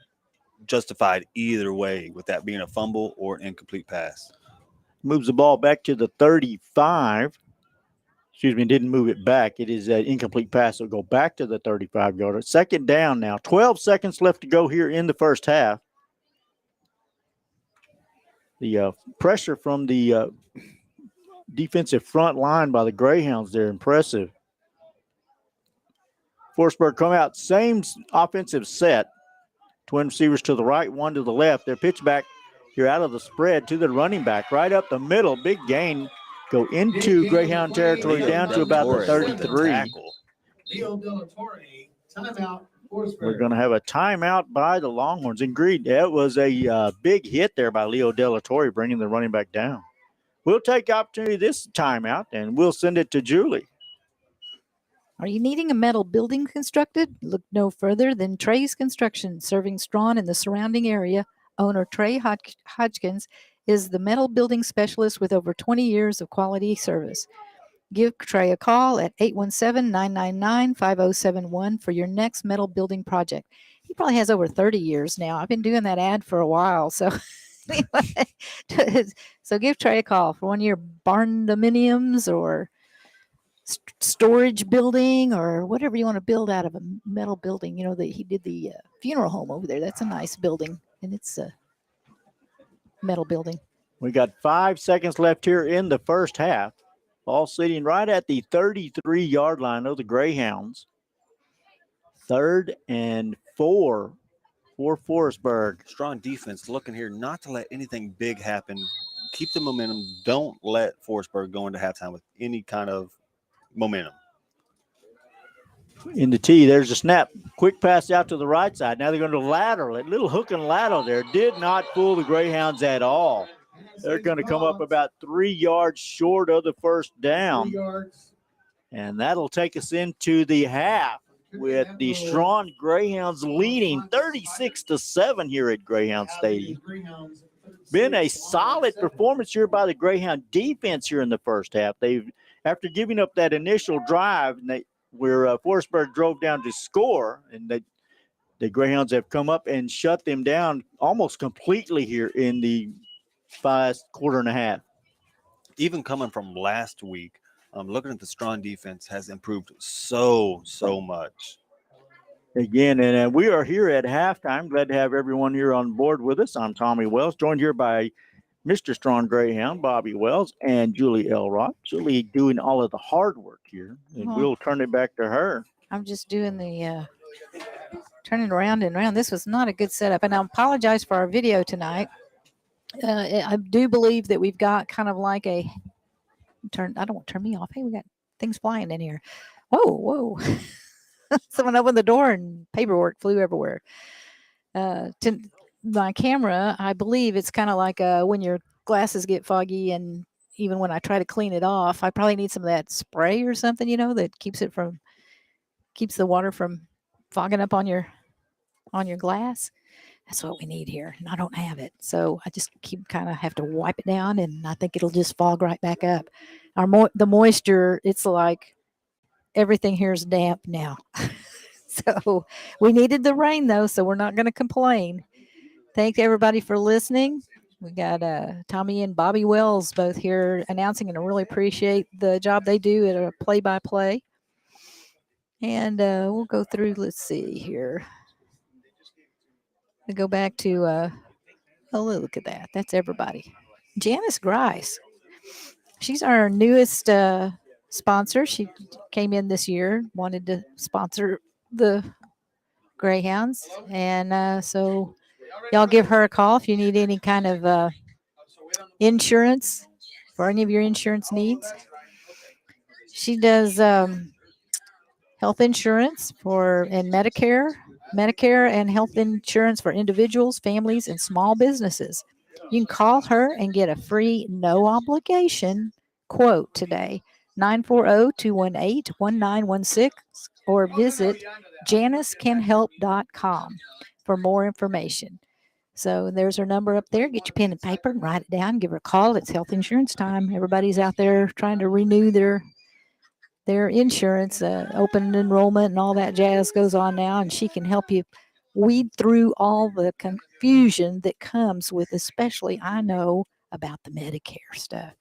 justified either way, with that being a fumble or an incomplete pass. Moves the ball back to the 35. Excuse me, didn't move it back. It is an incomplete pass. It'll go back to the 35-yarder. Second down now. 12 seconds left to go here in the first half. The pressure from the defensive front line by the Greyhounds there, impressive. Forestburg come out, same offensive set. Twin receivers to the right, one to the left. Their pitch back here out of the spread to the running back, right up the middle. Big gain. Go into Greyhound territory down to about the 33. Leo Del Torre, timeout. Forestburg. We're going to have a timeout by the Longhorns. Agreed. That was a big hit there by Leo Del Torre, bringing the running back down. We'll take opportunity this timeout, and we'll send it to Julie. Are you needing a metal building constructed? Look no further than Trey's Construction, serving Strawn and the surrounding area. Owner Trey Hodgkins is the metal building specialist with over 20 years of quality service. Give Trey a call at 817-999-5071 for your next metal building project. He probably has over 30 years now. I've been doing that ad for a while. So anyway, so give Trey a call for one of your barn dominiums or storage building or whatever you want to build out of a metal building. You know, that he did the funeral home over there. That's a nice building, and it's a metal building. We got 5 seconds left here in the first half. Ball sitting right at the 33-yard line of the Greyhounds. 3rd and 4 for Forestburg. Strong defense looking here not to let anything big happen. Keep the momentum. Don't let Forestburg go into halftime with any kind of momentum. In the tee, there's a snap. Quick pass out to the right side. Now they're going to lateral it. Little hook and lateral there. Did not fool the Greyhounds at all. They're going to come up about 3 yards short of the first down. And that'll take us into the half with the Strawn Greyhounds leading 36-7 here at Greyhound Stadium. Been a solid performance here by the Greyhound defense here in the first half. They've, after giving up that initial drive where Forestburg drove down to score, and the Greyhounds have come up and shut them down almost completely here in the first quarter and a half. Even coming from last week, looking at the Strawn defense has improved so much. Again, and we are here at halftime. Glad to have everyone here on board with us. I'm Tommy Wells, joined here by Mr. Strawn Greyhound, Bobby Wells, and Julie Elrod. Julie doing all of the hard work here, and we'll turn it back to her. I'm just doing the turning around and around. This was not a good setup, and I apologize for our video tonight. I do believe that we've got kind of like a turn. I don't want to turn me off. Hey, we got things flying in here. Whoa. Someone opened the door and paperwork flew everywhere. To my camera, I believe it's kind of like when your glasses get foggy, and even when I try to clean it off, I probably need some of that spray or something, you know, that keeps the water from fogging up on your glass. That's what we need here, and I don't have it, so I just have to wipe it down, and I think it'll just fog right back up. The moisture, it's like everything here is damp now. So we needed the rain though, so we're not going to complain. Thank everybody for listening. We got Tommy and Bobby Wells both here announcing, and I really appreciate the job they do at a play-by-play. And we'll go through, let's see here. We go back to, oh, look at that. That's everybody. Janice Grice. She's our newest sponsor. She came in this year, wanted to sponsor the Greyhounds. And so y'all give her a call if you need any kind of insurance for any of your insurance needs. She does health insurance and Medicare and health insurance for individuals, families, and small businesses. You can call her and get a free, no obligation quote today, 940-218-1916, or visit JaniceCanHelp.com for more information. So there's her number up there. Get your pen and paper and write it down. Give her a call. It's health insurance time. Everybody's out there trying to renew their insurance. Open enrollment and all that jazz goes on now, and she can help you weed through all the confusion that comes with, especially I know about the Medicare stuff.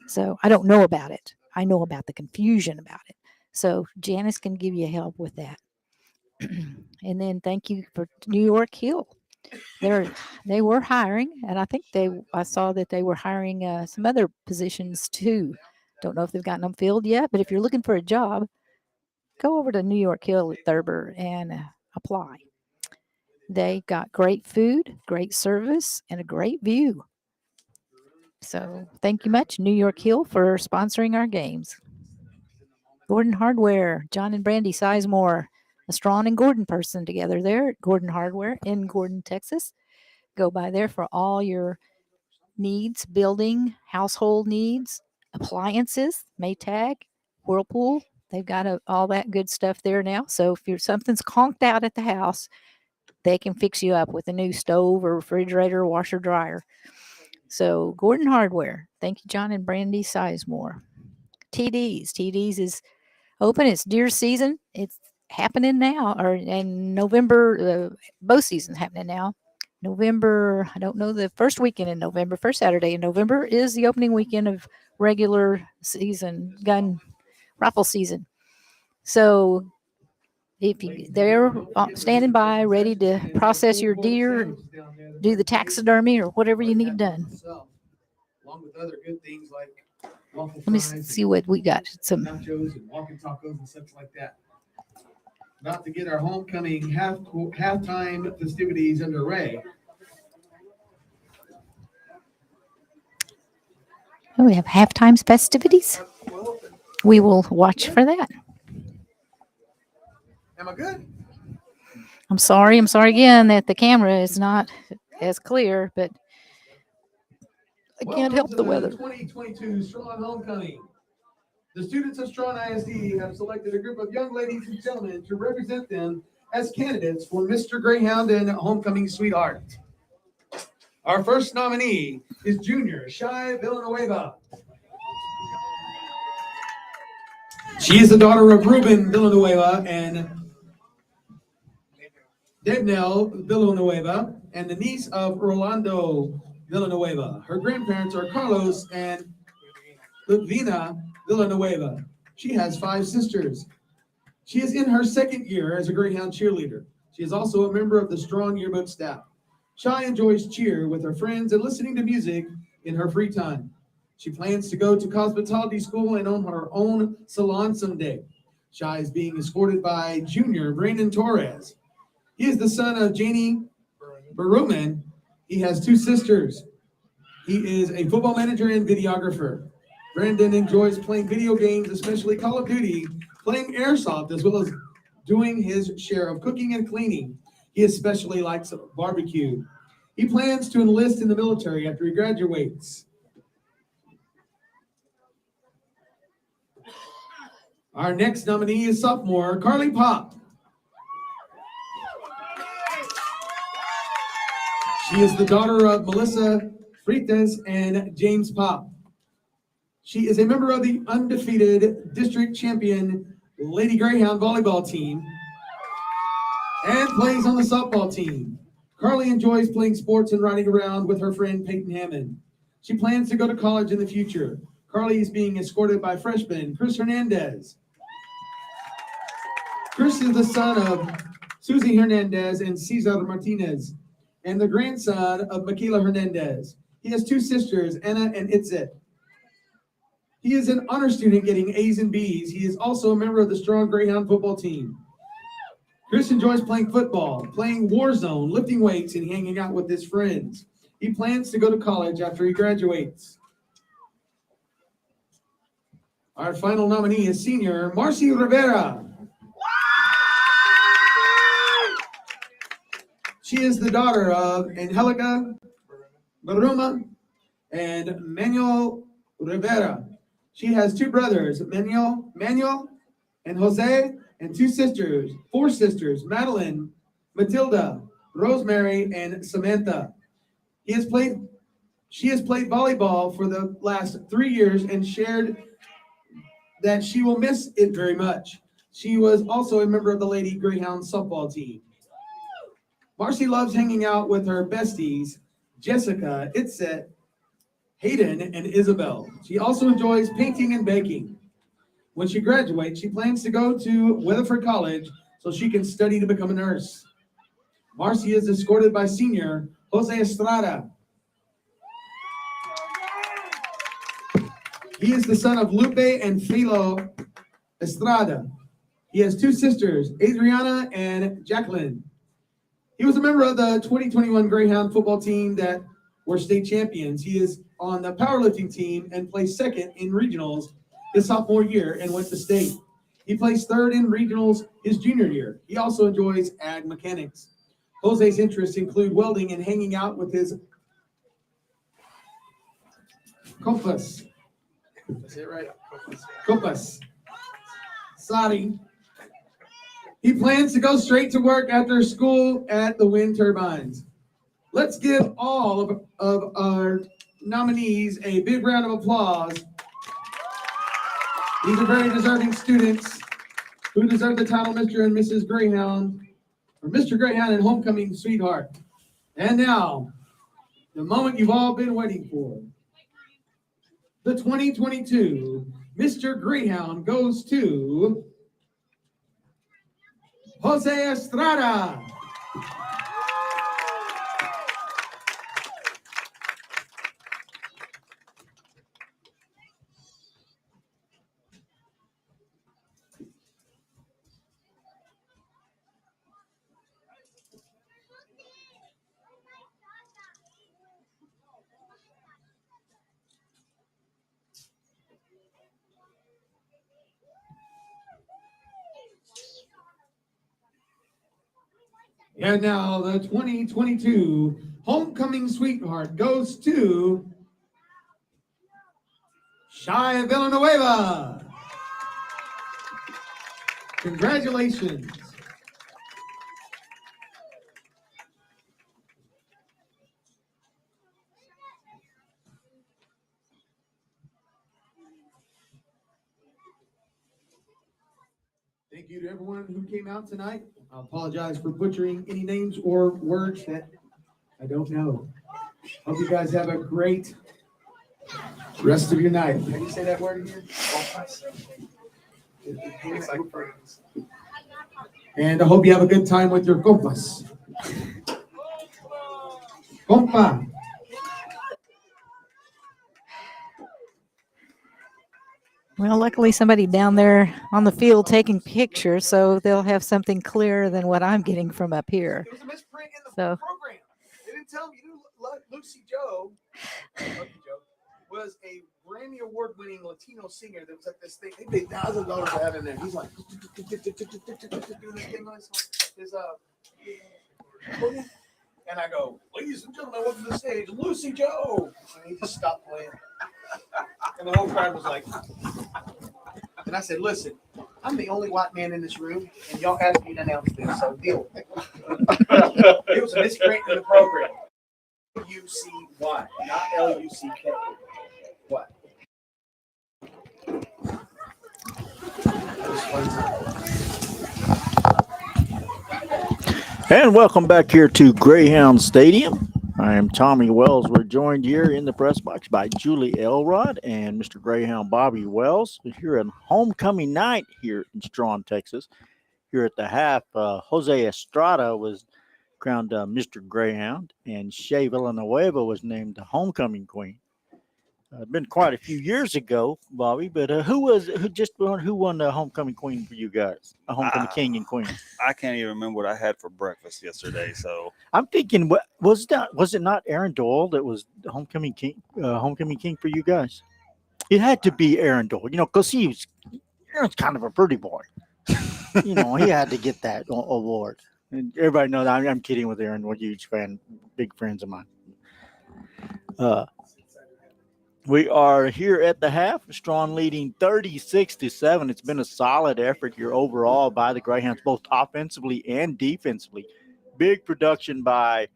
So I don't know about it. I know about the confusion about it. So Janice can give you help with that. And then thank you for New York Hill. They were hiring, and I think I saw that they were hiring some other positions too. Don't know if they've gotten them filled yet, but if you're looking for a job, go over to New York Hill at Thurber and apply. They got great food, great service, and a great view. So thank you much, New York Hill, for sponsoring our games. Gordon Hardware, John and Brandy Sizemore, a Strawn and Gordon person together there at Gordon Hardware in Gordon, Texas. Go by there for all your needs, building, household needs, appliances, Maytag, Whirlpool. They've got all that good stuff there now. So if something's conked out at the house, they can fix you up with a new stove or refrigerator, or washer, dryer. So Gordon Hardware. Thank you, John and Brandy Sizemore. TD's is open. It's deer season. It's happening now, or in November. Both seasons happening now. November, I don't know, the first weekend in November, first Saturday in November is the opening weekend of regular season gun rifle season. So if they're standing by, ready to process your deer and do the taxidermy or whatever you need done. Along with other good things like waffle Let me fries see what we got. Some nachos and walking tacos and such like that. About to get our homecoming halftime festivities underway. we have halftime festivities. We will watch for that. Am I good? I'm sorry again that the camera is not as clear, but I can't help the weather. 2022 Strawn Homecoming. The students of Strawn ISD have selected a group of young ladies and gentlemen to represent them as candidates for Mr. Greyhound and Homecoming Sweetheart. Our first nominee is Junior Shai Villanueva. She is the daughter of Ruben Villanueva and Debnel Villanueva, and the niece of Rolando Villanueva. Her grandparents are Carlos and Ludvina Villanueva. She has 5 sisters. She is in her second year as a Greyhound cheerleader. She is also a member of the Strawn yearbook staff. Shai enjoys cheer with her friends and listening to music in her free time. She plans to go to cosmetology school and own her own salon someday. Shai is being escorted by Junior Brandon Torres. He is the son of Janie Baruman. He has 2 sisters. He is a football manager and videographer. Brandon enjoys playing video games, especially Call of Duty, playing airsoft, as well as doing his share of cooking and cleaning. He especially likes barbecue. He plans to enlist in the military after he graduates. Our next nominee is sophomore Carly Pop. She is the daughter of Melissa Freitas and James Pop. She is a member of the undefeated district champion Lady Greyhound volleyball team and plays on the softball team. Carly enjoys playing sports and riding around with her friend Peyton Hammond. She plans to go to college in the future. Carly is being escorted by freshman Chris Hernandez. Chris is the son of Susie Hernandez and Cesar Martinez, and the grandson of Michaela Hernandez. He has 2 sisters, Anna and Itzet. He is an honor student getting A's and B's. He is also a member of the Strawn Greyhound football team. Chris enjoys playing football, playing Warzone, lifting weights, and hanging out with his friends. He plans to go to college after he graduates. Our final nominee is senior Marcy Rivera. She is the daughter of Angelica Baruma and Manuel Rivera. She has 2 brothers, Manuel and Jose, and 2 sisters, 4 sisters, Madeline, Matilda, Rosemary, and Samantha. She has played volleyball for the last 3 years and shared that she will miss it very much. She was also a member of the Lady Greyhound softball team. Marcy loves hanging out with her besties, Jessica, Itset, Hayden, and Isabel. She also enjoys painting and baking. When she graduates, she plans to go to Weatherford College so she can study to become a nurse. Marcy is escorted by senior Jose Estrada. He is the son of Lupe and Philo Estrada. He has 2 sisters, Adriana and Jacqueline. He was a member of the 2021 Greyhound football team that were state champions. He is on the powerlifting team and placed second in regionals his sophomore year and went to state. He placed third in regionals his junior year. He also enjoys ag mechanics. Jose's interests include welding and hanging out with his compas. Is it right? Compas. Sorry. He plans to go straight to work after school at the wind turbines. Let's give all of our nominees a big round of applause. These are very deserving students who deserve the title Mr. and Mrs. Greyhound, or Mr. Greyhound and Homecoming Sweetheart. And now, the moment you've all been waiting for. The 2022 Mr. Greyhound goes to Jose Estrada. And now the 2022 Homecoming Sweetheart goes to Shai Villanueva. Congratulations. Thank you to everyone who came out tonight. I apologize for butchering any names or words that I don't know. Hope you guys have a great rest of your night. How do you say that word again? And I hope you have a good time with your compas. Compa. Well, luckily somebody down there on the field taking pictures, so they'll have something clearer than what I'm getting from up here. It was a misprint in the So- program. They didn't tell me. Lucy Joe, was a Grammy Award-winning Latino singer that was at this thing. They paid $1,000 to have him there. He's like, and I go, ladies and gentlemen, welcome to the stage, Lucy Joe. And he just stopped playing. And the whole crowd was like, and I said, listen, I'm the only white man in this room, and y'all asked me to announce this, so deal with it. It was a misprint in the program. L-U-C-Y, not L-U-C-K. What? And welcome back here to Greyhound Stadium. I am Tommy Wells. We're joined here in the press box by Julie Elrod and Mr. Greyhound Bobby Wells. We're here on homecoming night here in Strawn, Texas. Here at the half, Jose Estrada was crowned Mr. Greyhound, and Shea Villanueva was named the homecoming queen. Been quite a few years ago, Bobby, but who won the homecoming queen for you guys? A homecoming king and queen. I can't even remember what I had for breakfast yesterday. So I'm thinking, was it not Aaron Doyle that was the homecoming king for you guys? It had to be Aaron Doyle, because Aaron's kind of a pretty boy. He had to get that award. And everybody knows I'm kidding with Aaron. We're a huge fan, big friends of mine. We are here at the half. Strawn leading 36-7. It's been a solid effort here overall by the Greyhounds, both offensively and defensively. big production by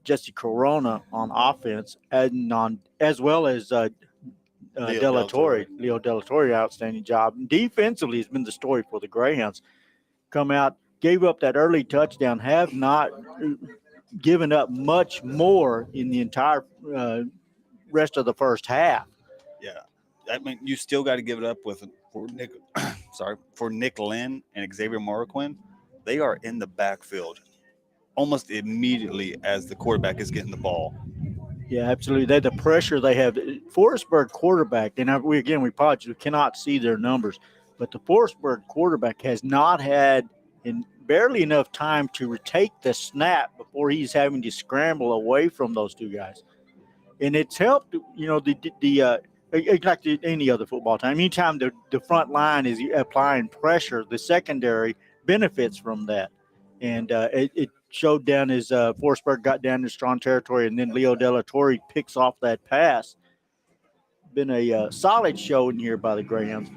Jesse Corona on offense, and as well as Leo Della Torre, outstanding job. Defensively has been the story for the Greyhounds. Come out, gave up that early touchdown, have not given up much more in the entire rest of the first half. Yeah, I mean, you still got to give it up for Nick. For Nick Lynn and Xavier Marquin. They are in the backfield almost immediately as the quarterback is getting the ball. Yeah, absolutely. The pressure they have. Forestburg quarterback, and we cannot see their numbers, but the Forestburg quarterback has not had barely enough time to take the snap before he's having to scramble away from those two guys. And it's helped, like any other football team. Anytime the front line is applying pressure, the secondary benefits from that. And it showed down as Forestburg got down to Strawn territory, and then Leo Della Torre picks off that pass. Been a solid showing here by the Greyhounds.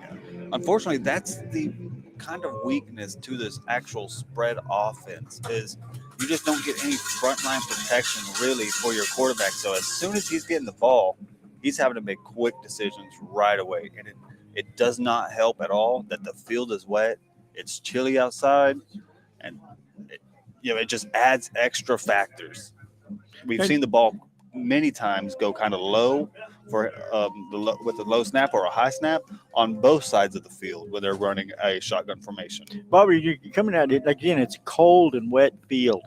Unfortunately, that's the kind of weakness to this actual spread offense is you just don't get any frontline protection really for your quarterback. So as soon as he's getting the ball, he's having to make quick decisions right away. And it does not help at all that the field is wet. It's chilly outside. And it just adds extra factors. We've seen the ball many times go kind of low for with a low snap or a high snap on both sides of the field when they're running a shotgun formation. Bobby, you're coming at it again. It's a cold and wet field.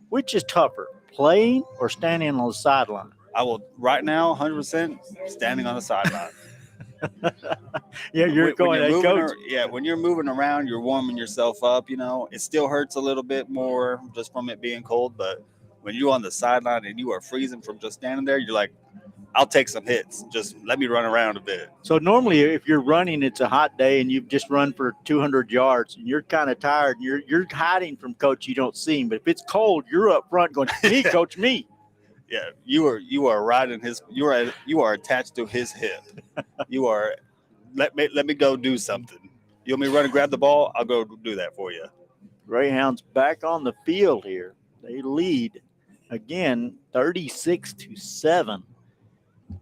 Which is tougher, playing or standing on the sideline? I will right now 100% standing on the sideline. Yeah, when you're moving around, you're warming yourself up. It still hurts a little bit more just from it being cold, but when you're on the sideline and you are freezing from just standing there, you're like, I'll take some hits. Just let me run around a bit. So normally if you're running, it's a hot day and you've just run for 200 yards and you're kind of tired and you're hiding from coach, you don't see him. But if it's cold, you're up front going, me, coach, me. Yeah, you are riding you are attached to his hip. You are let me go do something. You want me to run and grab the ball? I'll go do that for you. Greyhounds back on the field here. They lead again 36-7.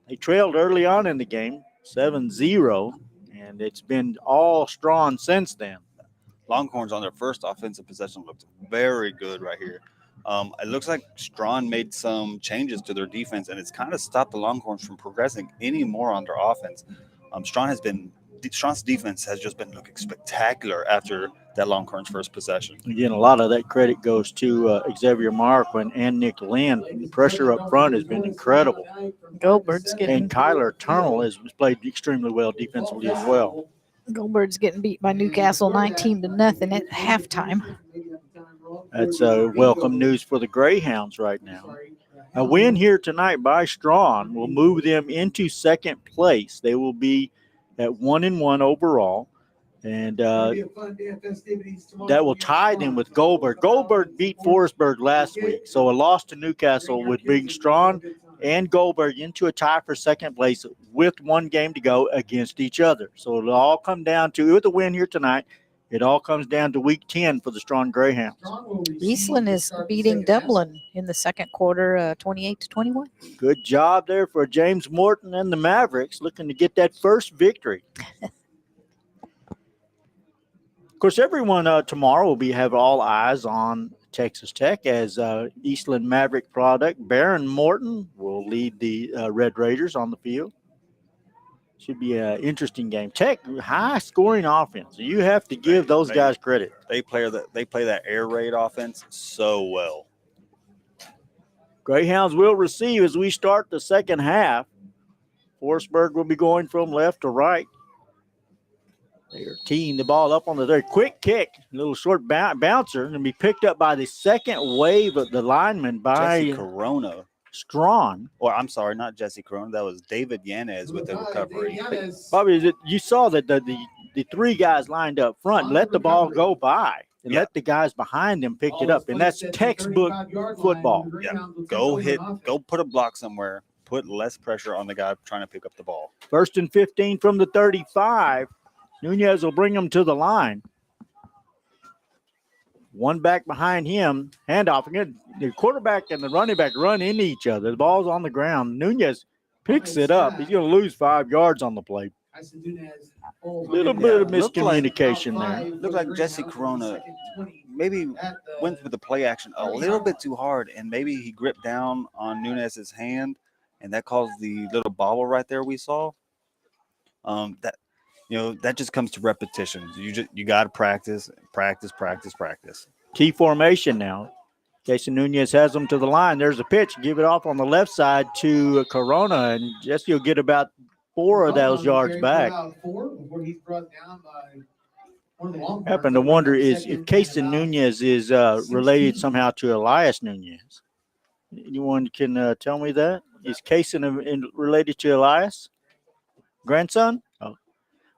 They trailed early on in the game, 7-0, and it's been all Strawn since then. Longhorns on their first offensive possession looked very good right here. It looks like Strawn made some changes to their defense, and it's kind of stopped the Longhorns from progressing any more on their offense. Strawn's defense has just been looking spectacular after that Longhorns first possession. Again, a lot of that credit goes to Xavier Marquin and Nick Lynn. The pressure up front has been incredible. Goldberg's getting And Kyler Turnell has played extremely well defensively as well. Goldberg's getting beat by Newcastle 19-0 at halftime. That's welcome news for the Greyhounds right now. A win here tonight by Strawn will move them into second place. They will be at 1-1 overall, and that will tie them with Goldberg. Goldberg beat Forestburg last week, so a loss to Newcastle would bring Strawn and Goldberg into a tie for second place with one game to go against each other. So it'll all come down to, with a win here tonight, it all comes down to week 10 for the Strawn Greyhounds. Eastland is beating Dublin in the second quarter, 28-21. Good job there for James Morton and the Mavericks, looking to get that first victory. Of course, everyone tomorrow will have all eyes on Texas Tech as Eastland Maverick product. Baron Morton will lead the Red Raiders on the field. Should be an interesting game. Tech, high-scoring offense. You have to give those guys credit. They play that air raid offense so well. Greyhounds will receive as we start the second half. Forestburg will be going from left to right. They are teeing the ball up on the very quick kick, a little short bouncer, and be picked up by the second wave of the lineman by Jesse Corona. Strawn. Or I'm sorry, not Jesse Corona. That was David Yanez with the recovery. Bobby, you saw that the three guys lined up front let the ball go by and let the guys behind them pick it up, and that's textbook football. Yeah, go put a block somewhere. Put less pressure on the guy trying to pick up the ball. 1st and 15 from the 35. Nunez will bring them to the line. One back behind him, handoff. Again, the quarterback and the running back run into each other. The ball's on the ground. Nunez picks it up. He's going to lose 5 yards on the play. A little bit of miscommunication there. Looked like Jesse Corona maybe went for the play action a little bit too hard, and maybe he gripped down on Nunez's hand, and that caused the little bobble right there we saw. That just comes to repetition. You got to practice. Key formation now. Jason Nunez has them to the line. There's a pitch. Give it off on the left side to Corona, and Jesse will get about 4 of those yards back. Happen to wonder is if Jason Nunez is related somehow to Elias Nunez. Anyone can tell me that? Is Jason related to Elias? Grandson? Oh,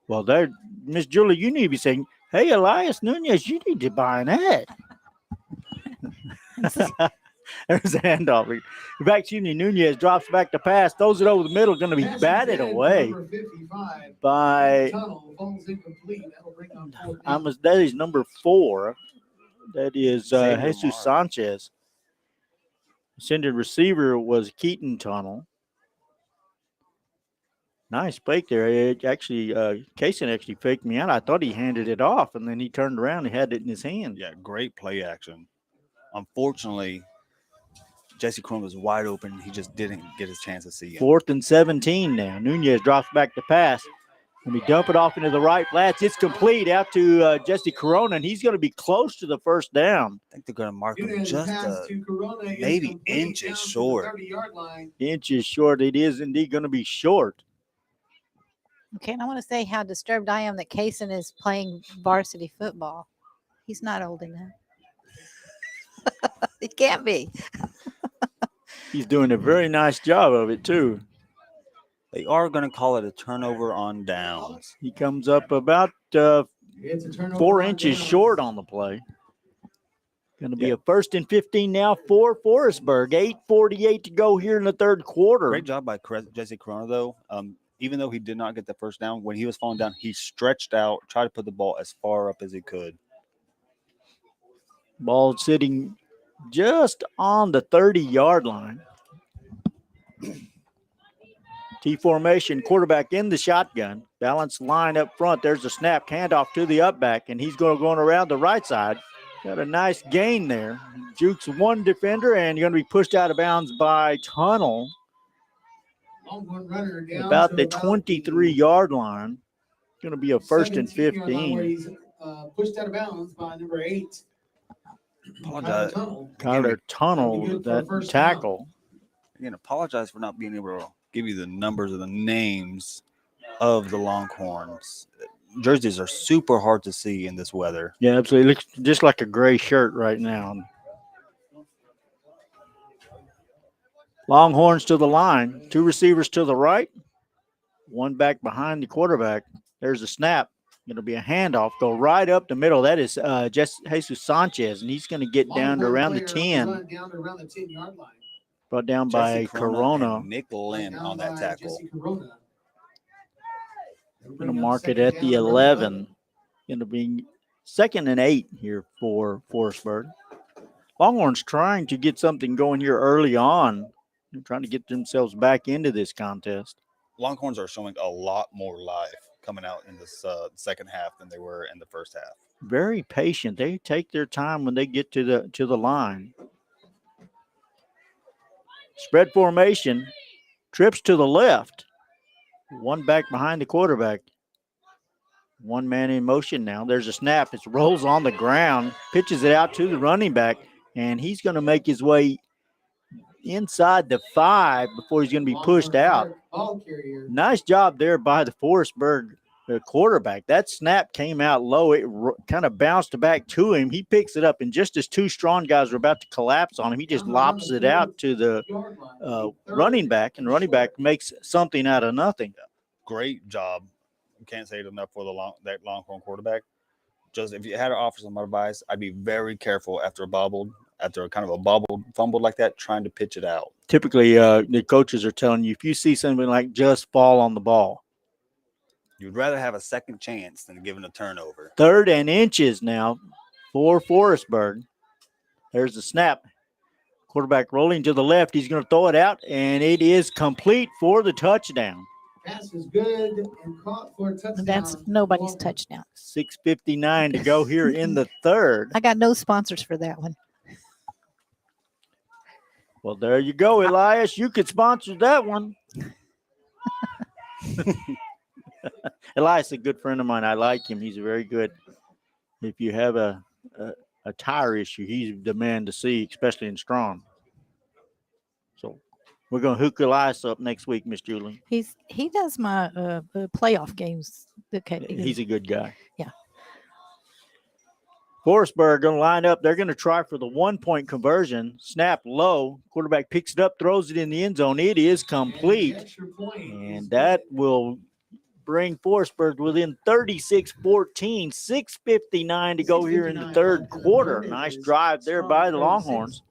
well, there, Miss Julie, you need to be saying, "Hey, Elias Nunez, you need to buy an ad." There's a handoff. Back to Nunez drops back to pass, throws it over the middle, going to be batted away by. That is number 4. That is Jesus Sanchez. Sending receiver was Keaton Tunnel. Nice fake there. Kaysen actually faked me out. I thought he handed it off, and then he turned around and had it in his hand. Yeah, great play action. Unfortunately, Jesse Corona was wide open. He just didn't get his chance to see it. 4th and 17 now. Nunez drops back to pass. Let me dump it off into the right flats. It's complete out to Jesse Corona, and he's going to be close to the first down. I think they're going to mark him just maybe inches short. Inches short. It is indeed going to be short. Okay, and I want to say how disturbed I am that Kaysen is playing varsity football. He's not old enough. He can't be. He's doing a very nice job of it, too. They are going to call it a turnover on downs. He comes up about 4 inches short on the play. Going to be a 1st and 15 now for Forestburg. 8:48 to go here in the third quarter. Great job by Jesse Corona, though. Even though he did not get the first down, when he was falling down, he stretched out, tried to put the ball as far up as he could. Ball sitting just on the 30-yard line. T formation, quarterback in the shotgun. Balanced line up front. There's a snap, handoff to the up back, and he's going around the right side. Got a nice gain there. Jukes one defender, and you're going to be pushed out of bounds by Tunnel. About the 23-yard line. Going to be a 1st and 15. Pushed out of bounds by number 8. Kyler Tunnel, that tackle. Again, apologize for not being able to give you the numbers or the names of the Longhorns. Jerseys are super hard to see in this weather. Yeah, absolutely. It looks just like a gray shirt right now. Longhorns to the line. 2 receivers to the right. 1 back behind the quarterback. There's a snap. Going to be a handoff. Go right up the middle. That is Jesus Sanchez, and he's going to get down to around the 10. Brought down by Corona. Nick Lynn on that tackle. Going to mark it at the 11. Going to be 2nd and 8 here for Forestburg. Longhorns trying to get something going here early on. They're trying to get themselves back into this contest. Longhorns are showing a lot more life coming out in this second half than they were in the first half. Very patient. They take their time when they get to the line. Spread formation. Trips to the left. 1 back behind the quarterback. 1 man in motion now. There's a snap. It rolls on the ground. Pitches it out to the running back. And he's going to make his way inside the 5 before he's going to be pushed out. Nice job there by the Forestburg quarterback. That snap came out low. It kind of bounced back to him. He picks it up, and just as 2 Strawn guys were about to collapse on him, he just lobs it out to the running back, and the running back makes something out of nothing. Great job. You can't say it enough for that Longhorn quarterback. Just if you had to offer some advice, I'd be very careful after a kind of a bobbled fumble like that, trying to pitch it out. Typically, the coaches are telling you, if you see something like just fall on the ball. You'd rather have a second chance than giving a turnover. 3rd and inches now for Forestburg. There's the snap. Quarterback rolling to the left. He's going to throw it out, and it is complete for the touchdown. Pass is good and caught for a touchdown. That's nobody's Longhorns. touchdown. 6:59 to go here in the third. I got no sponsors for that one. Well, there you go, Elias. You could sponsor that one. Elias is a good friend of mine. I like him. He's very good. If you have a tire issue, he's the man to see, especially in Strawn. So we're going to hook Elias up next week, Miss Julie. He does my playoff games. Okay, He's a good guy. Yeah. Forestburg going to line up. They're going to try for the 1-point conversion. Snap low. Quarterback picks it up, throws it in the end zone. It is complete. And that will bring Forestburg within 36-14. 6:59 to go here in the third quarter. Nice drive there by the Longhorns.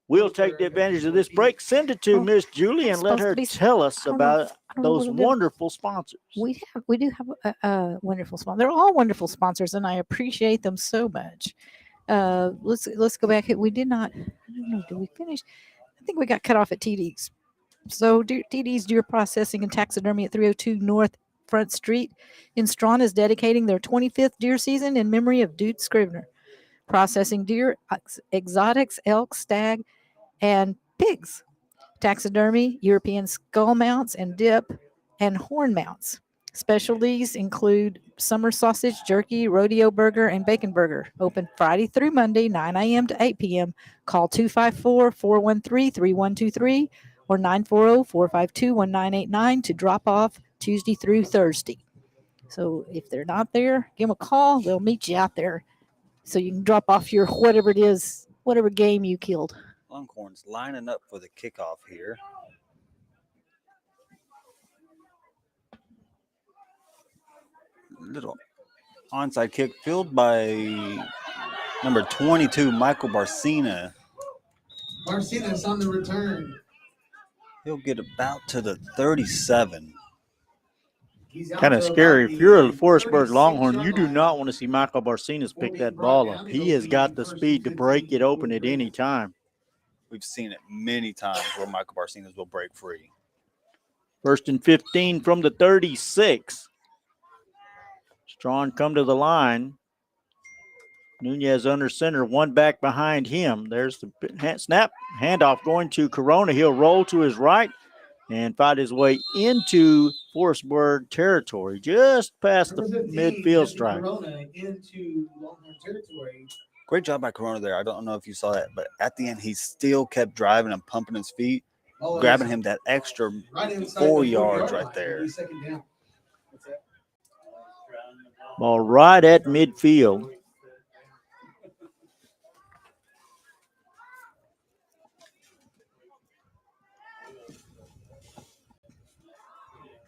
We'll take the advantage of this break. Send it to Miss Julie and let her tell us about those wonderful sponsors. We do have a wonderful sponsor. They're all wonderful sponsors, and I appreciate them so much. Let's go back. We did not. I don't know. Did we finish? I think we got cut off at TD's. So TD's Deer Processing and Taxidermy at 302 North Front Street in Strawn is dedicating their 25th deer season in memory of Dude Scrivener. Processing deer, exotics, elk, stag, and pigs. Taxidermy, European skull mounts and dip, and horn mounts. Specialties include summer sausage, jerky, rodeo burger, and bacon burger. Open Friday through Monday, 9 a.m. to 8 p.m. Call 254-413-3123 or 940-452-1989 to drop off Tuesday through Thursday. So if they're not there, give them a call. They'll meet you out there so you can drop off your whatever it is, whatever game you killed. Longhorns lining up for the kickoff here. Little onside kick fielded by number 22, Michael Barcina. Barcina's on the return. He'll get about to the 37. Kind of scary. If you're a Forestburg Longhorn, you do not want to see Michael Barcinas pick that ball up. He has got the speed to break it open at any time. We've seen it many times where Michael Barcinas will break free. 1st and 15 from the 36. Strawn come to the line. Nunez under center, one back behind him. There's the snap. Handoff going to Corona. He'll roll to his right and find his way into Forestburg territory, just past the midfield stripe. Corona into Longhorn territory. Great job by Corona there. I don't know if you saw that, but at the end, he still kept driving and pumping his feet, grabbing him that extra Right 4 yards right there. Second down. Ball right at midfield.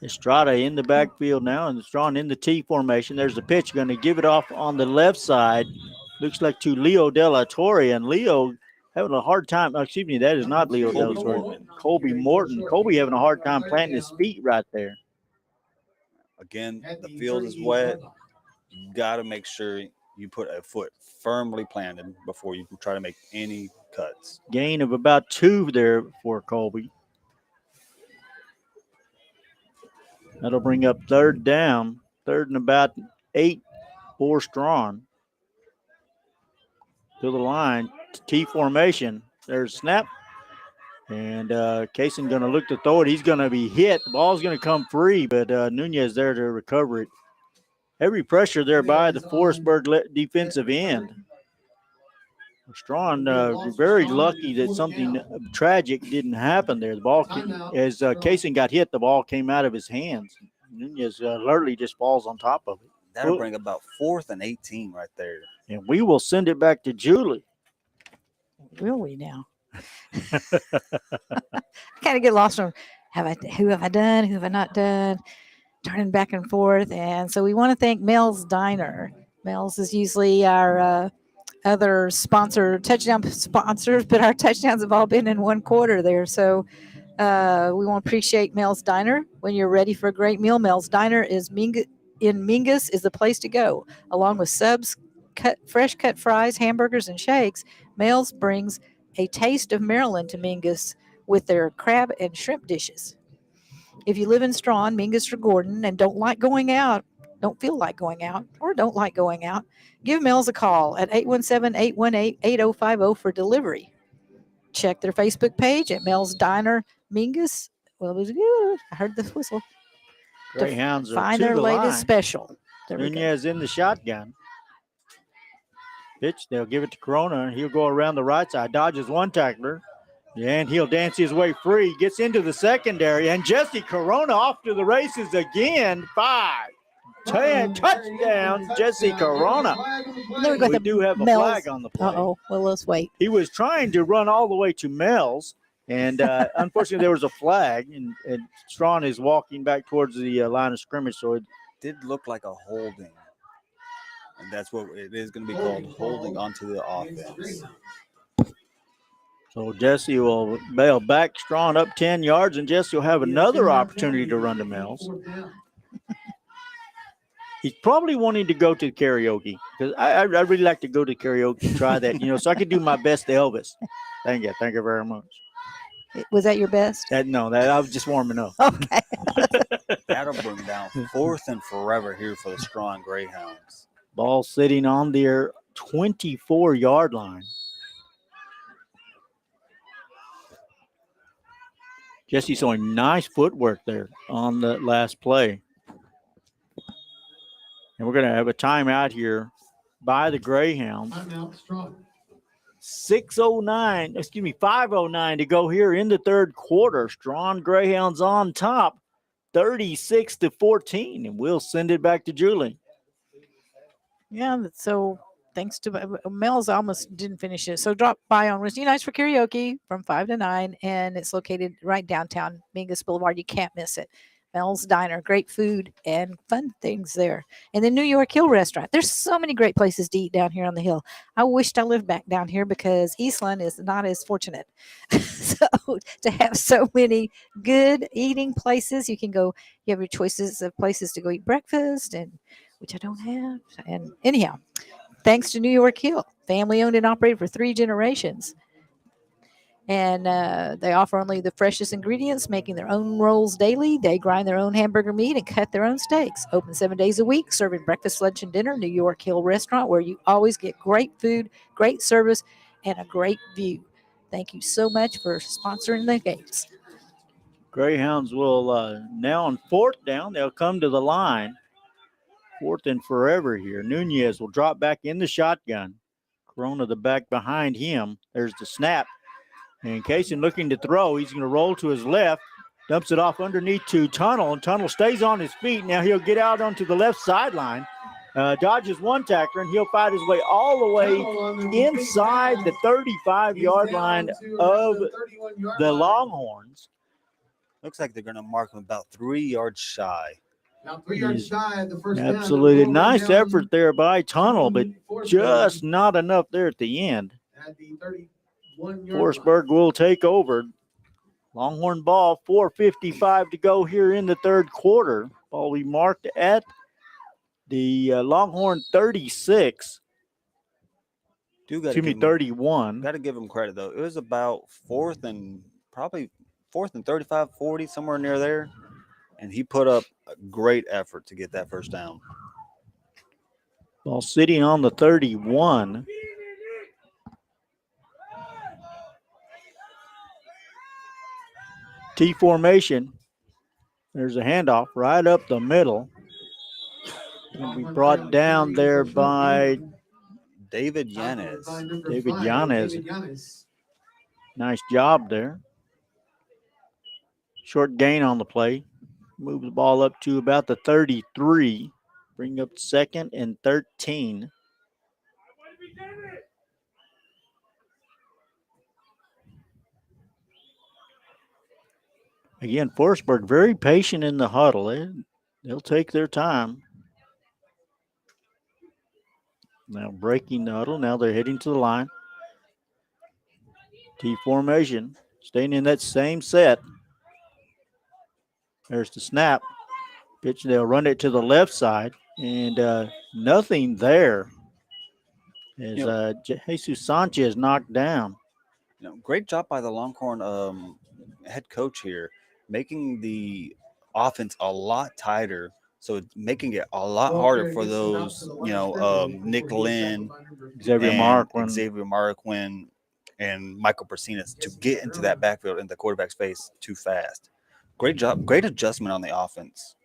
Estrada in the backfield now, and Strawn in the T formation. There's the pitch, going to give it off on the left side. Looks like to Leo De La Torre, and Leo having a hard time. Excuse me, that is not Leo De La Torre. Colby Morton. Colby having a hard time planting his feet right there. Again, the field is wet. You got to make sure you put a foot firmly planted before you try to make any cuts. Gain of about 2 there for Colby. That'll bring up 3rd down. 3rd and about 8 for Strawn. To the line, T formation. There's snap. And Kaysen going to look to throw it. He's going to be hit. The ball's going to come free, but Nunez there to recover it. Heavy pressure there by the Forestburg defensive end. Strawn very lucky that something tragic didn't happen there. The ball, as Kaysen got hit, the ball came out of his hands. Nunez literally just falls on top of it. That'll bring about 4th and 18 right there. And we will send it back to Julie. Will we now? Kind of get lost on who have I done, who have I not done, turning back and forth. And so we want to thank Mel's Diner. Mel's is usually our other touchdown sponsors, but our touchdowns have all been in one quarter there. So we want to appreciate Mel's Diner. When you're ready for a great meal, Mel's Diner in Mingus is the place to go. Along with subs, fresh cut fries, hamburgers, and shakes, Mel's brings a taste of Maryland to Mingus with their crab and shrimp dishes. If you live in Strawn, Mingus, or Gordon and don't feel like going out, or don't like going out, give Mel's a call at 817-818-8050 for delivery. Check their Facebook page at Mel's Diner Mingus. Well, it was good. I heard the whistle. Greyhounds are Find to their the latest line. special. There we go. Nunez in the shotgun. Pitch, they'll give it to Corona. He'll go around the right side, dodges one tackler, and he'll dance his way free. Gets into the secondary, and Jesse Corona off to the races again. 5-10 touchdown, Jesse Corona. There we go. We do have a Mel's. flag on the play. Uh-oh. Well, let's wait. He was trying to run all the way to Mel's, and unfortunately there was a flag, and Strawn is walking back towards the line of scrimmage, so it Did look like a holding. And that's what it is going to be called, holding onto the offense. So Jesse will bail back Strawn up 10 yards, and Jesse will have another opportunity to run to Mel's. He's probably wanting to go to karaoke, because I really like to go to karaoke and try that, so I could do my best Elvis. Thank you very much. Was that your best? I was just warming up. Okay. That'll bring down 4th and forever here for the Strawn Greyhounds. Ball sitting on their 24-yard line. Jesse showing nice footwork there on the last play. And we're going to have a timeout here by the Greyhounds. 5:09 to go here in the third quarter. Strawn Greyhounds on top, 36-14. And we'll send it back to Julie. Yeah, so thanks to Mel's almost didn't finish it. So drop by on Wednesday nights for karaoke from 5 to 9, and it's located right downtown Mingus Boulevard. You can't miss it. Mel's Diner, great food and fun things there. And the New York Hill Restaurant. There's so many great places to eat down here on the hill. I wished I lived back down here because Eastland is not as fortunate. So to have so many good eating places, you can go, you have your choices of places to go eat breakfast, and which I don't have. And anyhow, thanks to New York Hill, family owned and operated for 3 generations. And they offer only the freshest ingredients, making their own rolls daily. They grind their own hamburger meat and cut their own steaks. Open 7 days a week, serving breakfast, lunch, and dinner. New York Hill Restaurant, where you always get great food, great service, and a great view. Thank you so much for sponsoring the games. Greyhounds will now on 4th down, they'll come to the line. 4th and forever here. Nunez will drop back in the shotgun. Corona the back behind him. There's the snap. And Kaysen looking to throw. He's going to roll to his left. Dumps it off underneath to Tunnel. And Tunnel stays on his feet. Now he'll get out onto the left sideline. Dodges one tackler, and he'll fight his way all the way inside the 35-yard line of the Longhorns. Looks like they're going to mark him about 3 yards shy. Now 3 yards shy at the first down. Absolutely nice effort there by Tunnel, but just not enough there at the end. At the 31-yard line. Forestburg will take over. Longhorn ball, 4:55 to go here in the third quarter. Ball will be marked at the Longhorn 36. 31. Got to give him credit, though. It was about 4th and 35, 40, somewhere near there. And he put up a great effort to get that first down. Ball sitting on the 31. T formation. There's a handoff right up the middle. It'll be brought down there by David Yanez. David Yanez. Nice job there. Short gain on the play. Move the ball up to about the 33. Bring up 2nd and 13. Again, Forestburg very patient in the huddle. They'll take their time. Now breaking the huddle. Now they're heading to the line. T formation. Staying in that same set. There's the snap. Pitch. They'll run it to the left side. And nothing there. as You know, Jesus Sanchez knocked down. great job by the Longhorn head coach here, making the offense a lot tighter. So it's making it a lot harder for those, Nick Lynn Xavier and Marquand. Xavier Marquand and Michael Persinas to get into that backfield in the quarterback's face too fast. Great job, great adjustment on the offense.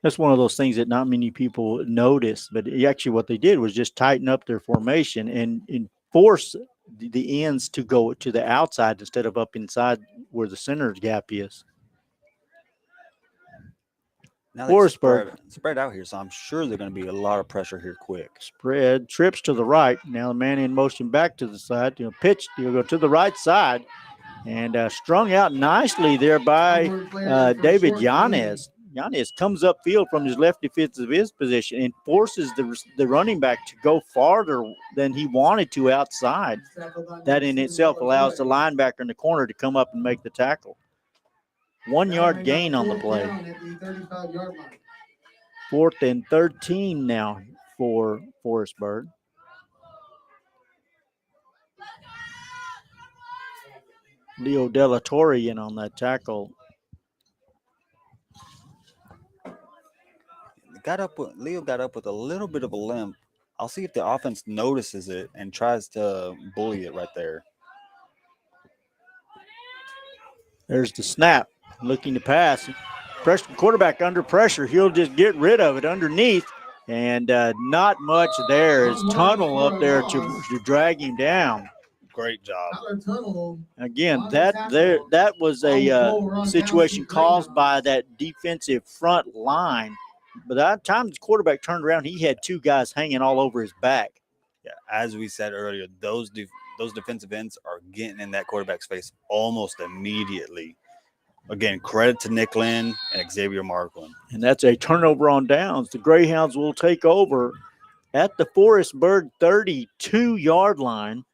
That's one of those things that not many people notice, but actually what they did was just tighten up their formation and force the ends to go to the outside instead of up inside where the center gap is. Now they Forestburg spread out here, so I'm sure they're going to be a lot of pressure here quick. spread, trips to the right. Now the man in motion back to the side. Pitch, he'll go to the right side. And strung out nicely there by David Yanez. Yanez comes upfield from his left defensive position and forces the running back to go farther than he wanted to outside. That in itself allows the linebacker in the corner to come up and make the tackle. 1 yard gain on the play. 4th and 13 now for Forestburg. Leo Della Torre in on that tackle. Leo got up with a little bit of a limp. I'll see if the offense notices it and tries to bully it right there. There's the snap, looking to pass. Pressure, quarterback under pressure. He'll just get rid of it underneath, and not much there. His tunnel up there to drag him down. Great job. Again, that was a situation caused by that defensive front line. By that time the quarterback turned around, he had 2 guys hanging all over his back. Yeah, as we said earlier, those defensive ends are getting in that quarterback's face almost immediately. Again, credit to Nick Lynn and Xavier Marquand. And that's a turnover on downs. The Greyhounds will take over at the Forestburg 32-yard line.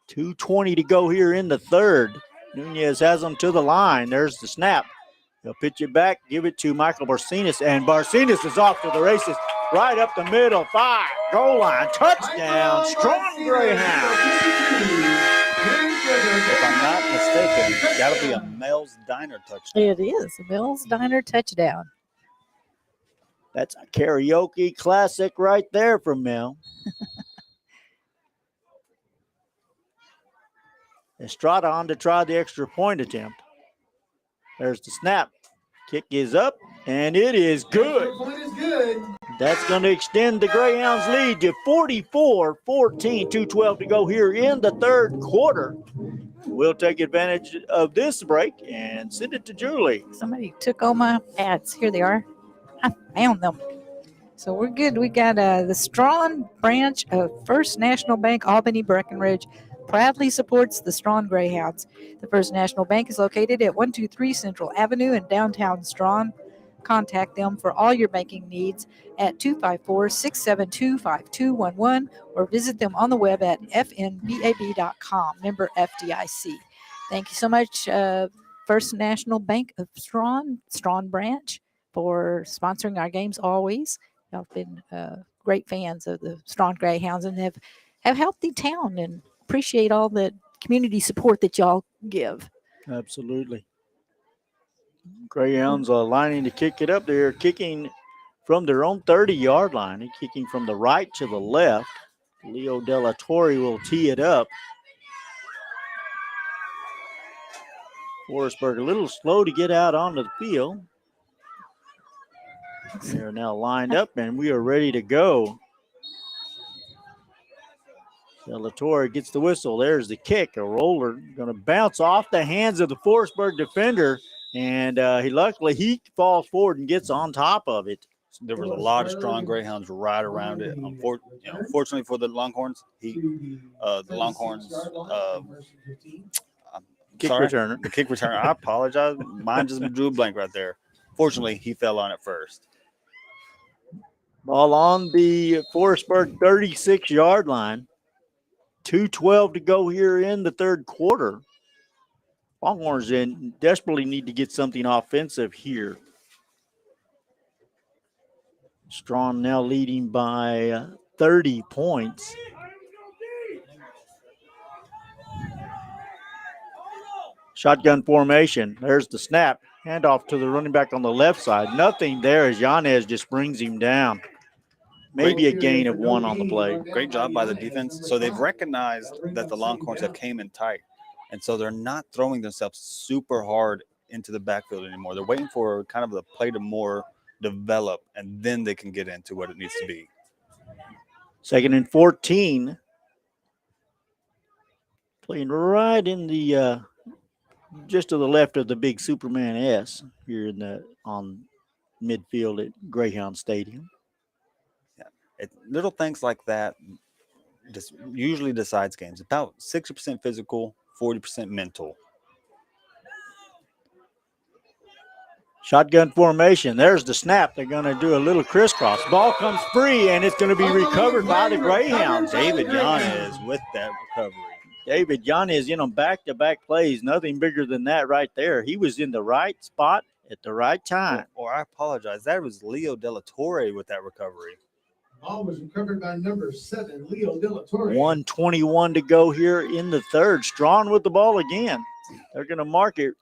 2:20 to go here in the third. Nunez has them to the line. There's the snap. He'll pitch it back, give it to Michael Barcinas, and Barcinas is off to the races. Right up the middle, 5, goal line, touchdown, Strawn Greyhound. If I'm not mistaken, that'll be a Mel's Diner touchdown. It is a Mel's Diner touchdown. That's a karaoke classic right there from Mel. Estrada on to try the extra point attempt. There's the snap. Kick is up, and it is good. That's going to extend the Greyhounds' lead to 44-14, 2:12 to go here in the third quarter. We'll take advantage of this break and send it to Julie. Somebody took all my ads. Here they are. I found them. So we're good. We got the Strawn branch of First National Bank, Albany, Breckenridge, proudly supports the Strawn Greyhounds. The First National Bank is located at 123 Central Avenue in downtown Strawn. Contact them for all your banking needs at 254-672-5211 or visit them on the web at fnbab.com. Member FDIC. Thank you so much, First National Bank of Strawn branch, for sponsoring our games always. Y'all have been great fans of the Strawn Greyhounds and have helped the town, and appreciate all the community support that y'all give. Absolutely. Greyhounds are lining to kick it up. They're kicking from their own 30-yard line. They're kicking from the right to the left. Leo Della Torre will tee it up. Forestburg a little slow to get out onto the field. They're now lined up, and we are ready to go. Della Torre gets the whistle. There's the kick. A roller going to bounce off the hands of the Forestburg defender, and he falls forward and gets on top of it. There was a lot of Strawn Greyhounds right around it. Unfortunately for the Longhorns, the Kick returner. The kick returner. I apologize. Mine just drew a blank right there. Fortunately, he fell on it first. Ball on the Forestburg 36-yard line. 2:12 to go here in the third quarter. Longhorns desperately need to get something offensive here. Strawn now leading by 30 points. Shotgun formation. There's the snap. Handoff to the running back on the left side. Nothing there as Yanez just brings him down. Maybe a gain of 1 on the play. Great job by the defense. So they've recognized that the Longhorns have came in tight. And so they're not throwing themselves super hard into the backfield anymore. They're waiting for kind of the play to more develop, and then they can get into what it needs to be. 2nd and 14. Playing right in the just to the left of the big Superman S here on midfield at Greyhound Stadium. Yeah, little things like that just usually decides games. About 60% physical, 40% mental. Shotgun formation. There's the snap. They're going to do a little crisscross. Ball comes free, and it's going to be recovered by the Greyhounds. David Yanez with that recovery. David Yanez in on back-to-back plays. Nothing bigger than that right there. He was in the right spot at the right time. Or I apologize. That was Leo Della Torre with that recovery. Ball was recovered by number 7, Leo Della Torre. 1:21 to go here in the third. Strawn with the ball again. They're going to mark it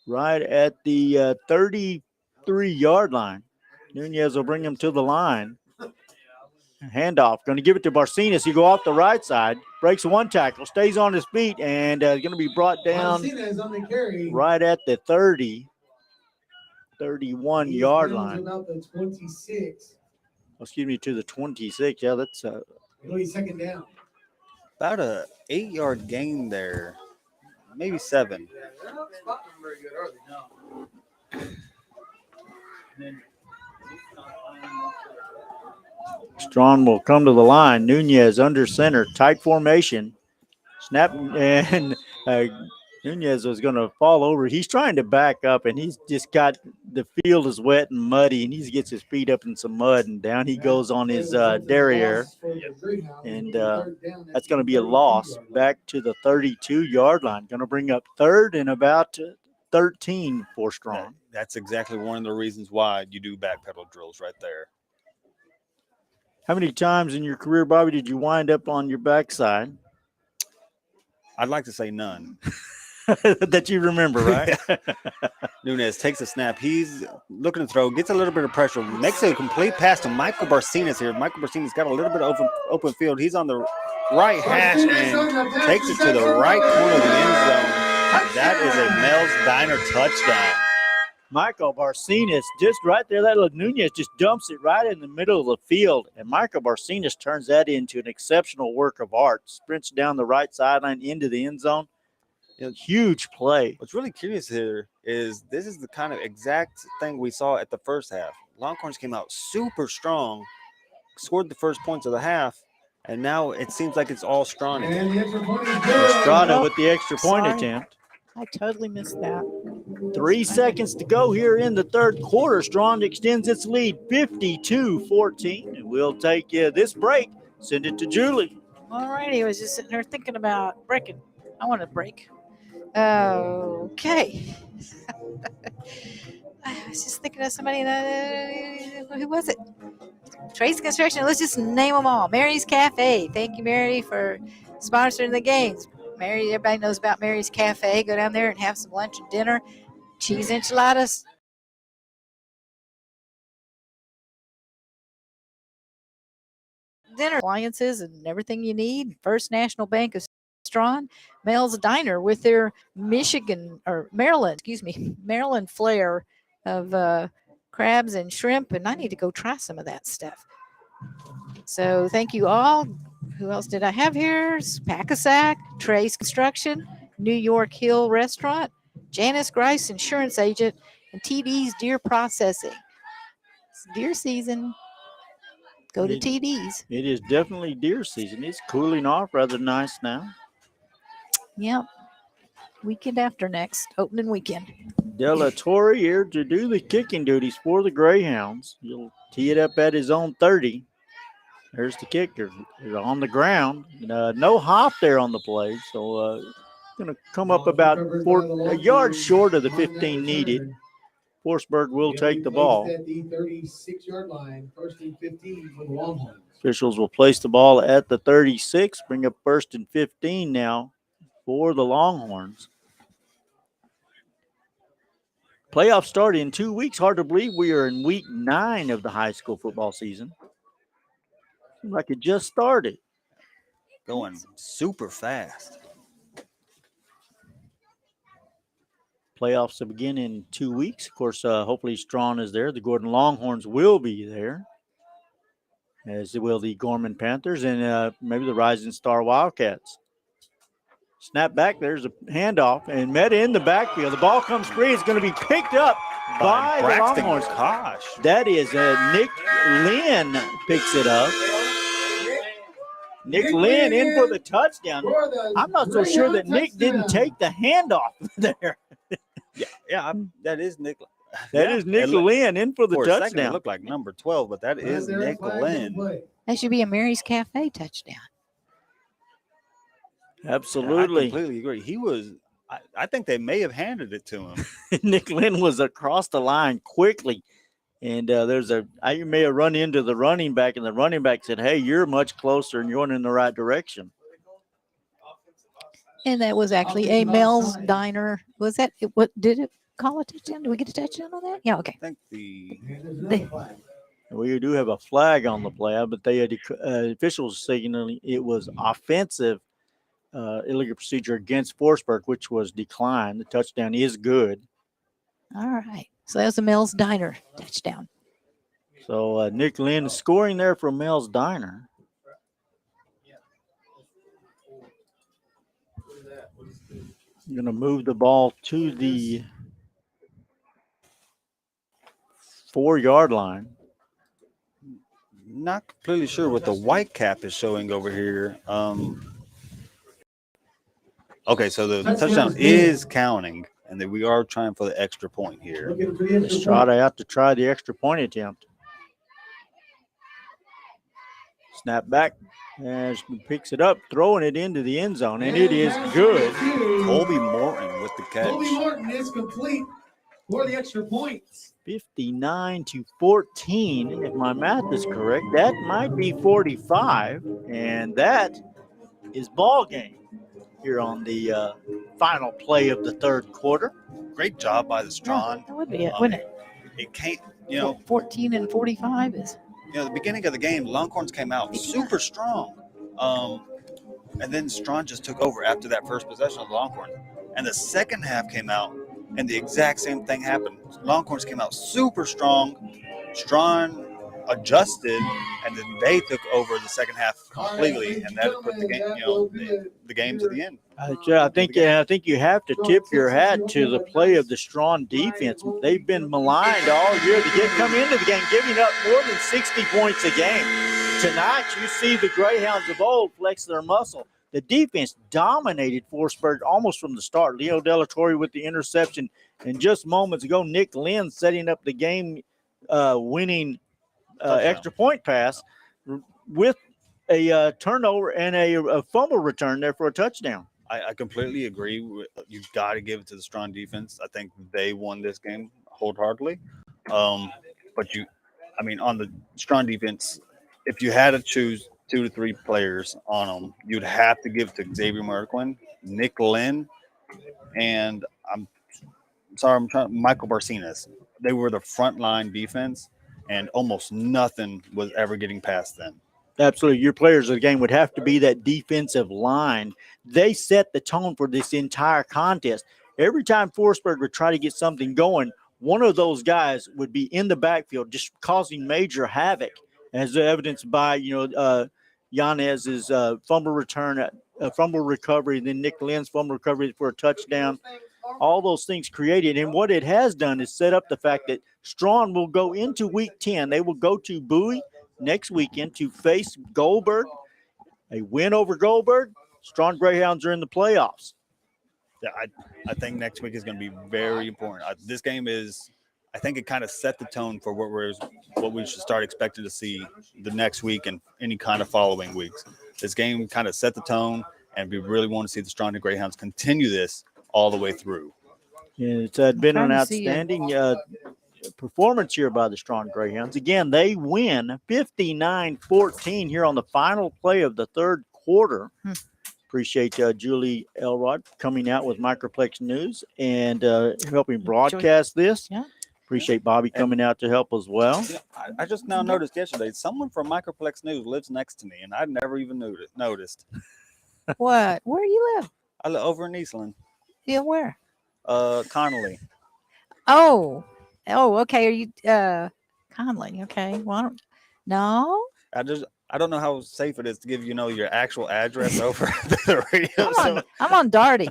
right at the 33-yard line. Nunez will bring him to the line. Handoff. Going to give it to Barcenas. He go off the right side. Breaks one tackle. Stays on his feet. And going to be brought down right at the 31-yard line. About the 26. Excuse me, to the 26. Yeah, that's second down. About a 8-yard gain there. Maybe 7. They're not spotting them very good, are they? No. Strawn will come to the line. Nunez under center, tight formation. Snap, and Nunez was going to fall over. He's trying to back up, and he's just got the field is wet and muddy, and he gets his feet up in some mud, and down he goes on his derriere. And that's going to be a loss back to the 32-yard line. Going to bring up 3rd and about 13 for Strawn. That's exactly one of the reasons why you do backpedal drills right there. How many times in your career, Bobby, did you wind up on your backside? I'd like to say none. That you remember, right? Nunez takes a snap. He's looking to throw, gets a little bit of pressure, makes a complete pass to Michael Barcenas here. Michael Barcenas got a little bit of open field. He's on the right hash and takes it to the right corner of the end zone. That is a Mel's Diner touchdown. Michael Barcenas just right there. That little Nunez just dumps it right in the middle of the field. And Michael Barcenas turns that into an exceptional work of art. Sprints down the right sideline into the end zone. Huge play. What's really curious here is this is the kind of exact thing we saw at the first half. Longhorns came out super strong, scored the first points of the half, and now it seems like it's all Strawn. Estrada with the extra point attempt. I totally missed that. 3 seconds to go here in the third quarter. Strawn extends its lead 52-14. And we'll take this break. Send it to Julie. All righty. I was just sitting there thinking about breaking. I want to break. Okay. I was just thinking of somebody. Who was it? Trace Construction. Let's just name them all. Mary's Cafe. Thank you, Mary, for sponsoring the games. Mary, everybody knows about Mary's Cafe. Go down there and have some lunch and dinner. Cheese enchiladas. Dinner appliances and everything you need. First National Bank of Strawn, Mel's Diner with their Maryland flair of crabs and shrimp, and I need to go try some of that stuff. So thank you all. Who else did I have here? Packasack, Trace Construction, New York Hill Restaurant, Janice Grice Insurance Agent, and TD's Deer Processing. It's deer season. Go to TD's. It is definitely deer season. It's cooling off rather nice now. Yep. Weekend after next, opening weekend. Della Torre here to do the kicking duties for the Greyhounds. He'll tee it up at his own 30. There's the kicker. They're on the ground. No hop there on the play. So going to come up about a yard short of the 15 needed. Forestburg will take the ball. At the 36-yard line, 1st and 15 for the Longhorns. Officials will place the ball at the 36, bring up 1st and 15 now for the Longhorns. Playoffs start in 2 weeks. Hard to believe we are in week 9 of the high school football season. Seems like it just started. Going super fast. Playoffs will begin in 2 weeks. Of course, hopefully Strawn is there. The Gordon Longhorns will be there, as will the Gorman Panthers and maybe the Rising Star Wildcats. Snap back. There's a handoff and Meta in the backfield. The ball comes free. It's going to be picked up by the Braxton Longhorns. Kosh. That is Nick Lynn picks it up. Nick Lynn in for the touchdown. I'm not so sure that Nick didn't take the handoff there. Yeah, that is Nick. That is Nick Lynn in for the For a second, it touchdown. looked like number 12, but that is Nick Lynn. That should be a Mary's Cafe touchdown. Absolutely. I completely agree. He was. I think they may have handed it to him. Nick Lynn was across the line quickly. And you may have run into the running back, and the running back said, hey, you're much closer and you're going in the right direction. And that was actually a Mel's Diner. Was that, what did it call a touchdown? Did we get a touchdown on that? Yeah, okay. I think We do have a flag on the play, but they had officials signaling it was offensive illegal procedure against Forestburg, which was declined. The touchdown is good. All right. So that was a Mel's Diner touchdown. So Nick Lynn scoring there for Mel's Diner. Going to move the ball to the 4-yard line. not completely sure what the white cap is showing over here. Okay, so the touchdown is counting, and that we are trying for the extra point here. Estrada out to try the extra point attempt. Snap back as he picks it up, throwing it into the end zone, and it is good. Colby Morton with the catch. Colby Morton is complete for the extra points. 59-14, if my math is correct. That might be 45, and that is ball game here on the final play of the third quarter. Great job by the Strawn. That would be it, wouldn't it? It can't, you know, 14 and 45 is. You know, the beginning of the game, Longhorns came out super strong. And then Strawn just took over after that first possession of the Longhorns. And the second half came out, and the exact same thing happened. Longhorns came out super strong. Strawn adjusted, and then they took over the second half completely, and that put the game, you know, the game to the end. I think you have to tip your hat to the play of the Strawn defense. They've been maligned all year to come into the game, giving up more than 60 points a game. Tonight, you see the Greyhounds of old flex their muscle. The defense dominated Forestburg almost from the start. Leo Delatorre with the interception, and just moments ago, Nick Lynn setting up the game-winning extra point pass with a turnover and a fumble return there for a touchdown. I completely agree. You've got to give it to the Strawn defense. I think they won this game wholeheartedly. But on the Strawn defense, if you had to choose 2 to 3 players on them, you'd have to give it to Xavier Merklin, Nick Lynn, and Michael Barcenas. They were the frontline defense, and almost nothing was ever getting past them. Absolutely. Your players of the game would have to be that defensive line. They set the tone for this entire contest. Every time Forestburg would try to get something going, one of those guys would be in the backfield just causing major havoc, as evidenced by, Yanez's fumble return, fumble recovery, then Nick Lynn's fumble recovery for a touchdown. All those things created. And what it has done is set up the fact that Strawn will go into week 10. They will go to Bowie next weekend to face Goldberg. A win over Goldberg, Strawn Greyhounds are in the playoffs. Yeah, I think next week is going to be very important. This game is, I think it kind of set the tone for what we should start expecting to see the next week and any kind of following weeks. This game kind of set the tone, and we really want to see the Strawn Greyhounds continue this all the way through. Yeah, it's been an outstanding performance here by the Strawn Greyhounds. Again, they win 59-14 here on the final play of the third quarter. Appreciate Julie Elrod coming out with Microplex News and helping broadcast this. Yeah. Appreciate Bobby coming out to help as well. Yeah, I just now noticed yesterday someone from Microplex News lives next to me, and I'd never even noticed. What? Where you live? I live over in Eastland. Yeah, where? Connolly. Oh, okay. Are you Conley? Okay. Well, no. I don't know how safe it is to give your actual address over the radio. I'm on Darty.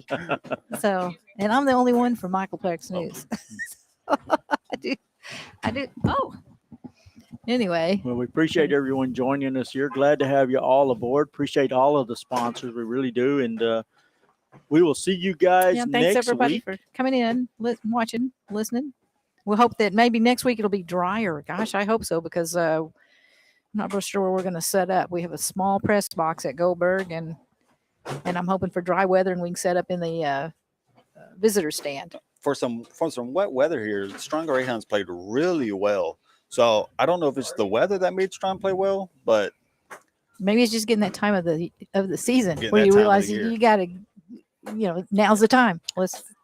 So, and I'm the only one for Microplex News. I do. Oh. Anyway. Well, we appreciate everyone joining us here. Glad to have you all aboard. Appreciate all of the sponsors. We really do. And we will see you guys Thanks next everybody week. for coming in, watching, listening. We hope that maybe next week it'll be drier. Gosh, I hope so, because I'm not real sure where we're going to set up. We have a small press box at Goldberg, and I'm hoping for dry weather, and we can set up in the visitor stand. For some wet weather here, Strawn Greyhounds played really well. So I don't know if it's the weather that made Strawn play well, but maybe it's just getting that time of the season Getting where that you time of realize the year. you got to, now's the time.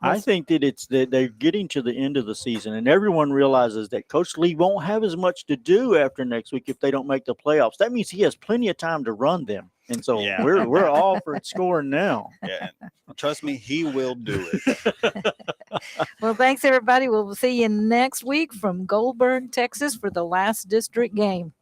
I think that it's that they're getting to the end of the season, and everyone realizes that Coach Lee won't have as much to do after next week if they don't make the playoffs. That means he has plenty of time to run them, and so Yeah. we're all for scoring now. yeah, trust me, he will do it. Well, thanks everybody. We'll see you next week from Goldberg, Texas for the last district game.